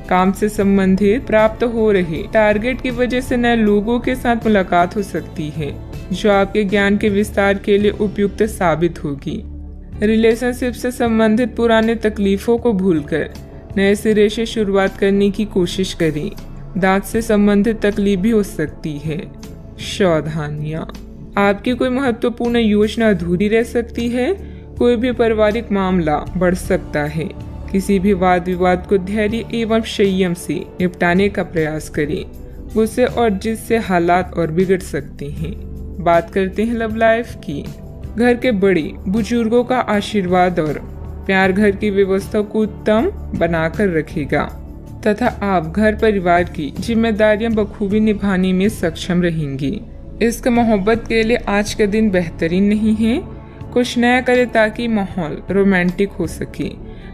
काम से संबंधित प्राप्त हो रहे टारगेट की वजह से नए लोगों के साथ मुलाकात हो सकती है, जो आपके ज्ञान के विस्तार के लिए उपयुक्त साबित होगी। रिलेशनशिप से संबंधित पुराने तकलीफों को भूलकर नए सिरे से शुरुआत करने की कोशिश करें। दांत से संबंधित तकलीफ भी हो सकती है। सावधानियां, आपकी कोई महत्वपूर्ण योजना अधूरी रह सकती है। कोई भी पारिवारिक मामला बढ़ सकता है। किसी भी वाद विवाद को धैर्य एवं संयम से निपटाने का प्रयास करें। गुस्से और जिद से हालात और बिगड़ सकते हैं। बात करते हैं लव लाइफ की। घर के बड़े बुजुर्गों का आशीर्वाद और प्यार घर की व्यवस्था को उत्तम बनाकर रखेगा तथा आप घर परिवार की जिम्मेदारियां बखूबी निभाने में सक्षम रहेंगी। इसका मोहब्बत के लिए आज का दिन बेहतरीन नहीं है। कुछ नया करें ताकि माहौल रोमांटिक हो सके।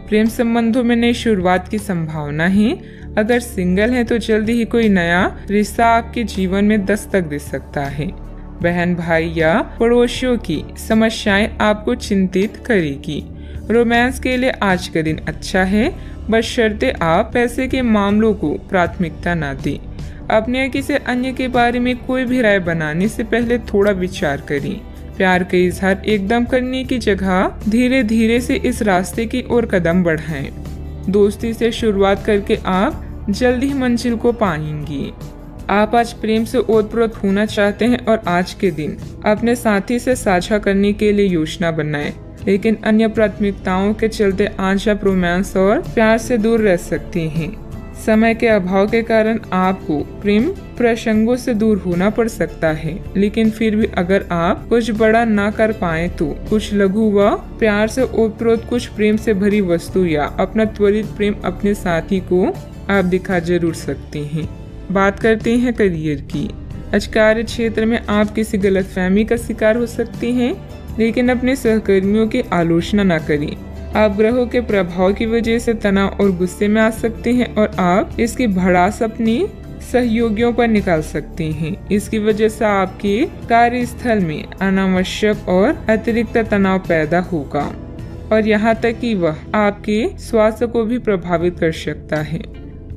प्रेम संबंधों में नई शुरुआत की संभावना है। अगर सिंगल हैं तो जल्दी ही कोई नया रिश्ता आपके जीवन में दस्तक दे सकता है। बहन भाई या पड़ोसियों की समस्याएं आपको चिंतित करेगी। रोमांस के लिए आज का दिन अच्छा है, बशर्ते आप पैसे के मामलों को प्राथमिकता न दें। अपने या किसी अन्य के बारे में कोई भी राय बनाने से पहले थोड़ा विचार करें। प्यार का इजहार एकदम करने की जगह धीरे धीरे से इस रास्ते की ओर कदम बढ़ाएं। दोस्ती से शुरुआत करके आप जल्द ही मंजिल को पाएंगी। आप आज प्रेम से ओतप्रोत होना चाहते हैं और आज के दिन अपने साथी से साझा करने के लिए योजना बनाएं, लेकिन अन्य प्राथमिकताओं के चलते आज आप रोमांस और प्यार से दूर रह सकते हैं। समय के अभाव के कारण आपको प्रेम प्रसंगों से दूर होना पड़ सकता है, लेकिन फिर भी अगर आप कुछ बड़ा ना कर पाए तो कुछ लघु व प्यार से ओतप्रोत कुछ प्रेम से भरी वस्तु या अपना त्वरित प्रेम अपने साथी को आप दिखा जरूर सकते हैं। बात करते हैं करियर की। आज कार्य क्षेत्र में आप किसी गलतफहमी का शिकार हो सकते हैं, लेकिन अपने सहकर्मियों की आलोचना न करें। आप ग्रहों के प्रभाव की वजह से तनाव और गुस्से में आ सकते हैं और आप इसकी भड़ास अपने सहयोगियों पर निकाल सकते हैं। इसकी वजह से आपके कार्यस्थल में अनावश्यक और अतिरिक्त तनाव पैदा होगा और यहाँ तक कि वह आपके स्वास्थ्य को भी प्रभावित कर सकता है।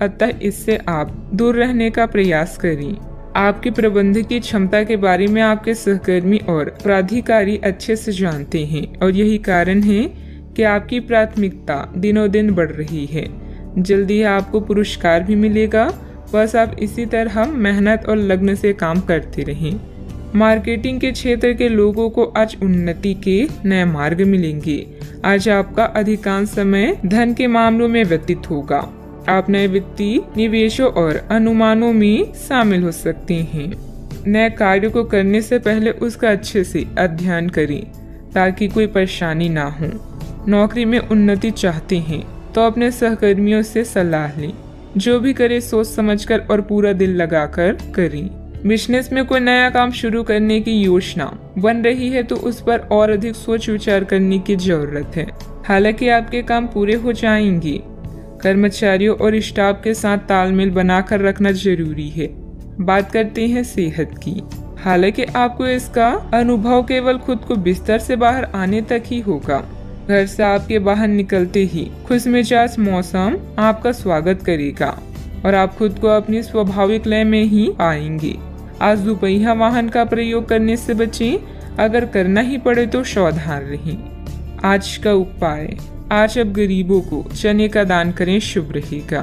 अतः इससे आप दूर रहने का प्रयास करें। आपकी प्रबंधकीय क्षमता के बारे में आपके सहकर्मी और प्राधिकारी अच्छे से जानते हैं और यही कारण है कि आपकी प्राथमिकता दिनों दिन बढ़ रही है। जल्दी आपको पुरस्कार भी मिलेगा। बस आप इसी तरह मेहनत और लगन से काम करते रहें। मार्केटिंग के क्षेत्र के लोगों को आज उन्नति के नए मार्ग मिलेंगे। आज आपका अधिकांश समय धन के मामलों में व्यतीत होगा। आप नए वित्तीय निवेशों और अनुमानों में शामिल हो सकते हैं। नए कार्य को करने से पहले उसका अच्छे से अध्ययन करें ताकि कोई परेशानी ना हो। नौकरी में उन्नति चाहते हैं तो अपने सहकर्मियों से सलाह लें। जो भी करे सोच समझकर और पूरा दिल लगाकर करें। बिजनेस में कोई नया काम शुरू करने की योजना बन रही है तो उस पर और अधिक सोच विचार करने की जरूरत है। हालांकि आपके काम पूरे हो जाएंगे। कर्मचारियों और स्टाफ के साथ तालमेल बनाकर रखना जरूरी है। बात करते हैं सेहत की। हालांकि आपको इसका अनुभव केवल खुद को बिस्तर से बाहर आने तक ही होगा। घर से आपके बाहर निकलते ही खुशमिजाज मौसम आपका स्वागत करेगा और आप खुद को अपनी स्वाभाविक लय में ही पाएंगे। आज दुपहिया वाहन का प्रयोग करने से बचें। अगर करना ही पड़े तो सावधान रहें। आज का उपाय, आज अब गरीबों को चने का दान करें, शुभ रहेगा।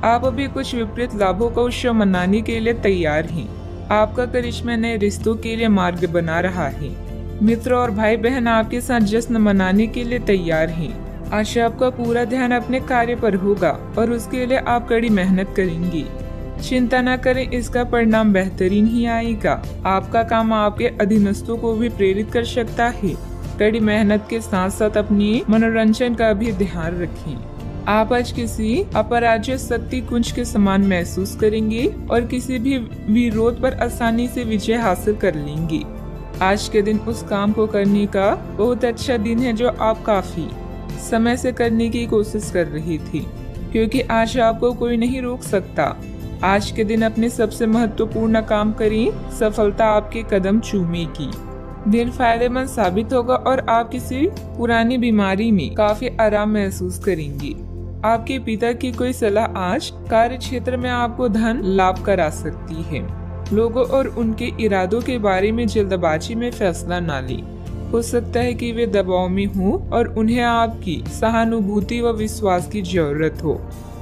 आप अभी कुछ विपरीत लाभों का उत्सव मनाने के लिए तैयार हैं। आपका करिश्मा नए रिश्तों के लिए मार्ग बना रहा है। मित्र और भाई बहन आपके साथ जश्न मनाने के लिए तैयार हैं। आज आपका पूरा ध्यान अपने कार्य पर होगा और उसके लिए आप कड़ी मेहनत करेंगी। चिंता न करें, इसका परिणाम बेहतरीन ही आएगा। आपका काम आपके अधीनस्थों को भी प्रेरित कर सकता है। कड़ी मेहनत के साथ साथ अपनी मनोरंजन का भी ध्यान रखें। आप आज किसी अपराज्य शक्ति कुंज के समान महसूस करेंगे और किसी भी विरोध पर आसानी से विजय हासिल कर लेंगे। आज के दिन उस काम को करने का बहुत अच्छा दिन है जो आप काफी समय से करने की कोशिश कर रही थी, क्योंकि आज आपको कोई नहीं रोक सकता। आज के दिन अपने सबसे महत्वपूर्ण काम करें, सफलता आपके कदम चूमेगी। दिन फायदेमंद साबित होगा और आप किसी पुरानी बीमारी में काफी आराम महसूस करेंगी। आपके पिता की कोई सलाह आज कार्य क्षेत्र में आपको धन लाभ करा सकती है। लोगों और उनके इरादों के बारे में जल्दबाजी में फैसला न लें। हो सकता है कि वे दबाव में हों और उन्हें आपकी सहानुभूति व विश्वास की जरूरत हो।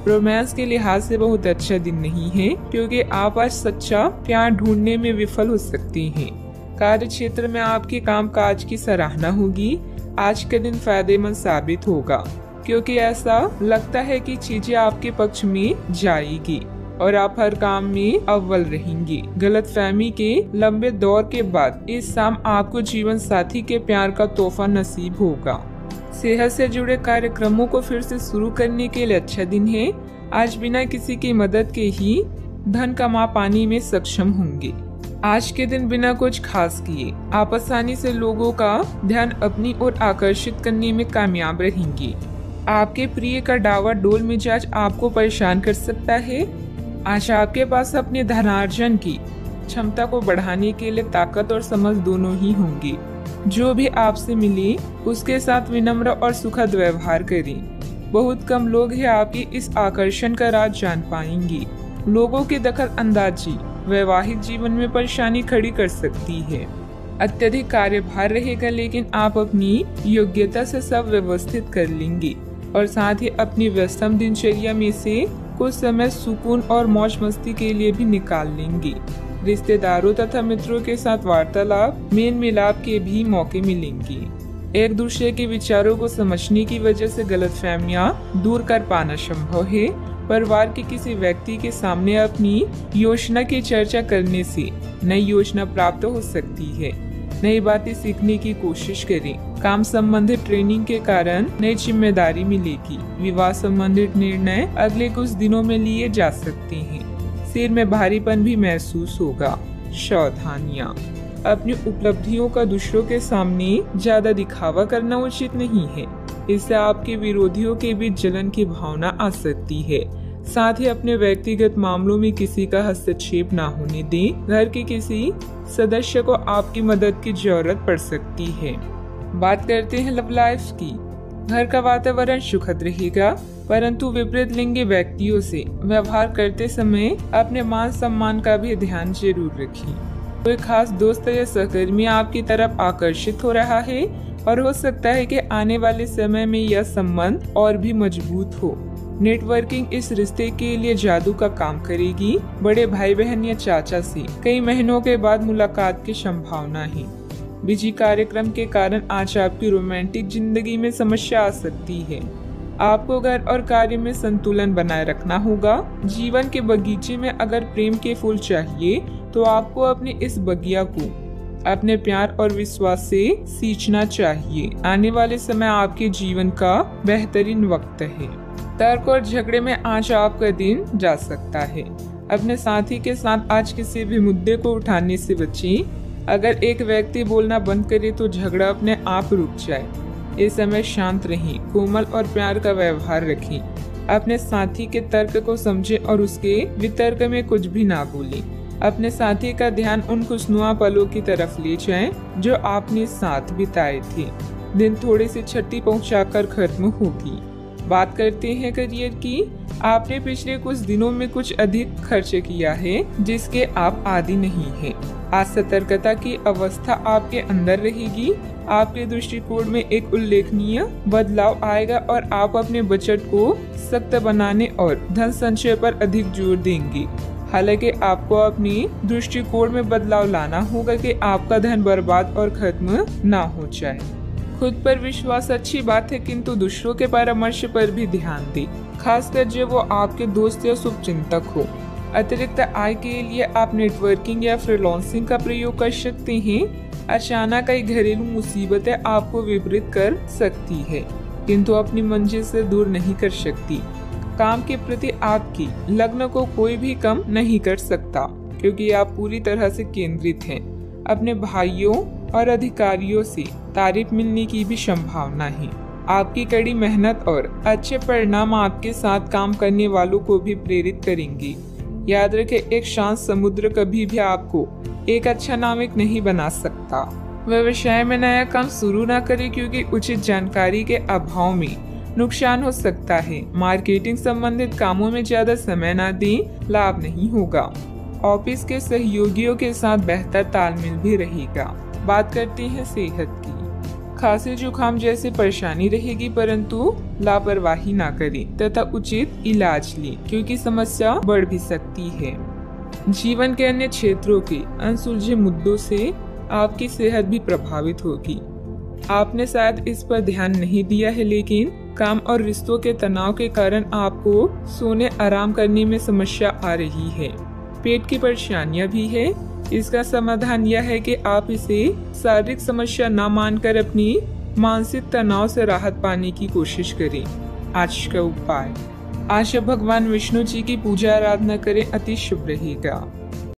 रोमांस के लिहाज से बहुत अच्छा दिन नहीं है, क्योंकि आप आज सच्चा प्यार ढूंढने में विफल हो सकती हैं। कार्य क्षेत्र में आपके कामकाज की सराहना होगी। आज का दिन फायदेमंद साबित होगा, क्योंकि ऐसा लगता है कि चीजें आपके पक्ष में जाएगी और आप हर काम में अव्वल रहेंगी। गलतफहमी के लंबे दौर के बाद इस शाम आपको जीवन साथी के प्यार का तोहफा नसीब होगा। सेहत से जुड़े कार्यक्रमों को फिर से शुरू करने के लिए अच्छा दिन है। आज बिना किसी की मदद के ही धन कमा पाने में सक्षम होंगे। आज के दिन बिना कुछ खास किए आप आसानी से लोगों का ध्यान अपनी ओर आकर्षित करने में कामयाब रहेंगे। आपके प्रिय का डावाडोल मिजाज आपको परेशान कर सकता है। आज आपके पास अपने धनार्जन की क्षमता को बढ़ाने के लिए ताकत और समझ दोनों ही होंगी। जो भी आपसे मिले उसके साथ विनम्र और सुखद व्यवहार करें। बहुत कम लोग हैं आपके इस आकर्षण का राज जान पाएंगे। लोगों की दखल अंदाजी वैवाहिक जीवन में परेशानी खड़ी कर सकती है। अत्यधिक कार्यभार रहेगा, लेकिन आप अपनी योग्यता से सब व्यवस्थित कर लेंगे और साथ ही अपनी व्यस्तम दिनचर्या में से कुछ समय सुकून और मौज मस्ती के लिए भी निकाल लेंगे। रिश्तेदारों तथा मित्रों के साथ वार्तालाप, मेल मिलाप के भी मौके मिलेंगे। एक दूसरे के विचारों को समझने की वजह से गलतफहमियां दूर कर पाना संभव है। परिवार के किसी व्यक्ति के सामने अपनी योजना की चर्चा करने से नई योजना प्राप्त हो सकती है। नई बातें सीखने की कोशिश करें। काम संबंधित ट्रेनिंग के कारण नई जिम्मेदारी मिलेगी। विवाह संबंधित निर्णय अगले कुछ दिनों में लिए जा सकते हैं। सिर में भारीपन भी महसूस होगा। सावधानियां, अपनी उपलब्धियों का दूसरों के सामने ज्यादा दिखावा करना उचित नहीं है। इससे आपके विरोधियों के बीच जलन की भावना आ सकती है। साथ ही अपने व्यक्तिगत मामलों में किसी का हस्तक्षेप न होने दें। घर के किसी सदस्य को आपकी मदद की जरूरत पड़ सकती है। बात करते हैं लव लाइफ की। घर का वातावरण सुखद रहेगा, परंतु विपरीत लिंगी व्यक्तियों से व्यवहार करते समय अपने मान सम्मान का भी ध्यान जरूर रखें। कोई खास दोस्त या सहकर्मी आपकी तरफ आकर्षित हो रहा है और हो सकता है कि आने वाले समय में यह संबंध और भी मजबूत हो। नेटवर्किंग इस रिश्ते के लिए जादू का काम करेगी। बड़े भाई बहन या चाचा से कई महीनों के बाद मुलाकात की संभावना है। बिजी कार्यक्रम के कारण आज आपकी रोमांटिक जिंदगी में समस्या आ सकती है। आपको घर और कार्य में संतुलन बनाए रखना होगा। जीवन के बगीचे में अगर प्रेम के फूल चाहिए तो आपको अपने इस बगिया को अपने प्यार और विश्वास से सींचना चाहिए। आने वाले समय आपके जीवन का बेहतरीन वक्त है। तर्क और झगड़े में आज आपका दिन जा सकता है। अपने साथी के साथ आज किसी भी मुद्दे को उठाने से बचें। अगर एक व्यक्ति बोलना बंद करे तो झगड़ा अपने आप रुक जाए। इस समय शांत रहें, कोमल और प्यार का व्यवहार रखें। अपने साथी के तर्क को समझें और उसके वितर्क में कुछ भी ना बोलें। अपने साथी का ध्यान उन खुशनुमा पलों की तरफ ले जाएं जो आपने साथ बिताए थे। दिन थोड़ी सी छठी पहुंचाकर खत्म होगी। बात करते हैं करियर की। आपने पिछले कुछ दिनों में कुछ अधिक खर्च किया है जिसके आप आदी नहीं हैं। आज सतर्कता की अवस्था आपके अंदर रहेगी। आपके दृष्टिकोण में एक उल्लेखनीय बदलाव आएगा और आप अपने बजट को सख्त बनाने और धन संचय पर अधिक जोर देंगे। हालांकि आपको अपनी दृष्टिकोण में बदलाव लाना होगा कि आपका धन बर्बाद और खत्म ना हो जाए। खुद पर विश्वास अच्छी बात है, किंतु दूसरों के परामर्श पर भी ध्यान दें, खासकर जब वो आपके दोस्त या शुभचिंतक हो। अतिरिक्त आय के लिए आप नेटवर्किंग या फ्रीलांसिंग का प्रयोग कर सकते हैं। अचानक कई घरेलू मुसीबतें आपको विपरीत कर सकती है, किंतु अपनी मंजिल से दूर नहीं कर सकती। काम के प्रति आपकी लगन को कोई भी कम नहीं कर सकता, क्योंकि आप पूरी तरह से केंद्रित हैं। अपने भाइयों और अधिकारियों से तारीफ मिलने की भी संभावना है। आपकी कड़ी मेहनत और अच्छे परिणाम आपके साथ काम करने वालों को भी प्रेरित करेंगे। याद रखें, एक शांत समुद्र कभी भी आपको एक अच्छा नाविक नहीं बना सकता। व्यवसाय में नया काम शुरू न करें, क्योंकि उचित जानकारी के अभाव में नुकसान हो सकता है। मार्केटिंग संबंधित कामों में ज्यादा समय न दें, लाभ नहीं होगा। ऑफिस के सहयोगियों के साथ बेहतर तालमेल भी रहेगा। बात करते हैं सेहत की। खांसी जुकाम जैसी परेशानी रहेगी, परंतु लापरवाही ना करें तथा उचित इलाज लें, क्योंकि समस्या बढ़ भी सकती है। जीवन के अन्य क्षेत्रों के अनसुलझे मुद्दों से आपकी सेहत भी प्रभावित होगी। आपने शायद इस पर ध्यान नहीं दिया है, लेकिन काम और रिश्तों के तनाव के कारण आपको सोने आराम करने में समस्या आ रही है। पेट की परेशानियां भी है। इसका समाधान यह है कि आप इसे शारीरिक समस्या न मानकर अपनी मानसिक तनाव से राहत पाने की कोशिश करें। आज का उपाय, आज भगवान विष्णु जी की पूजा आराधना करें, अति शुभ रहेगा।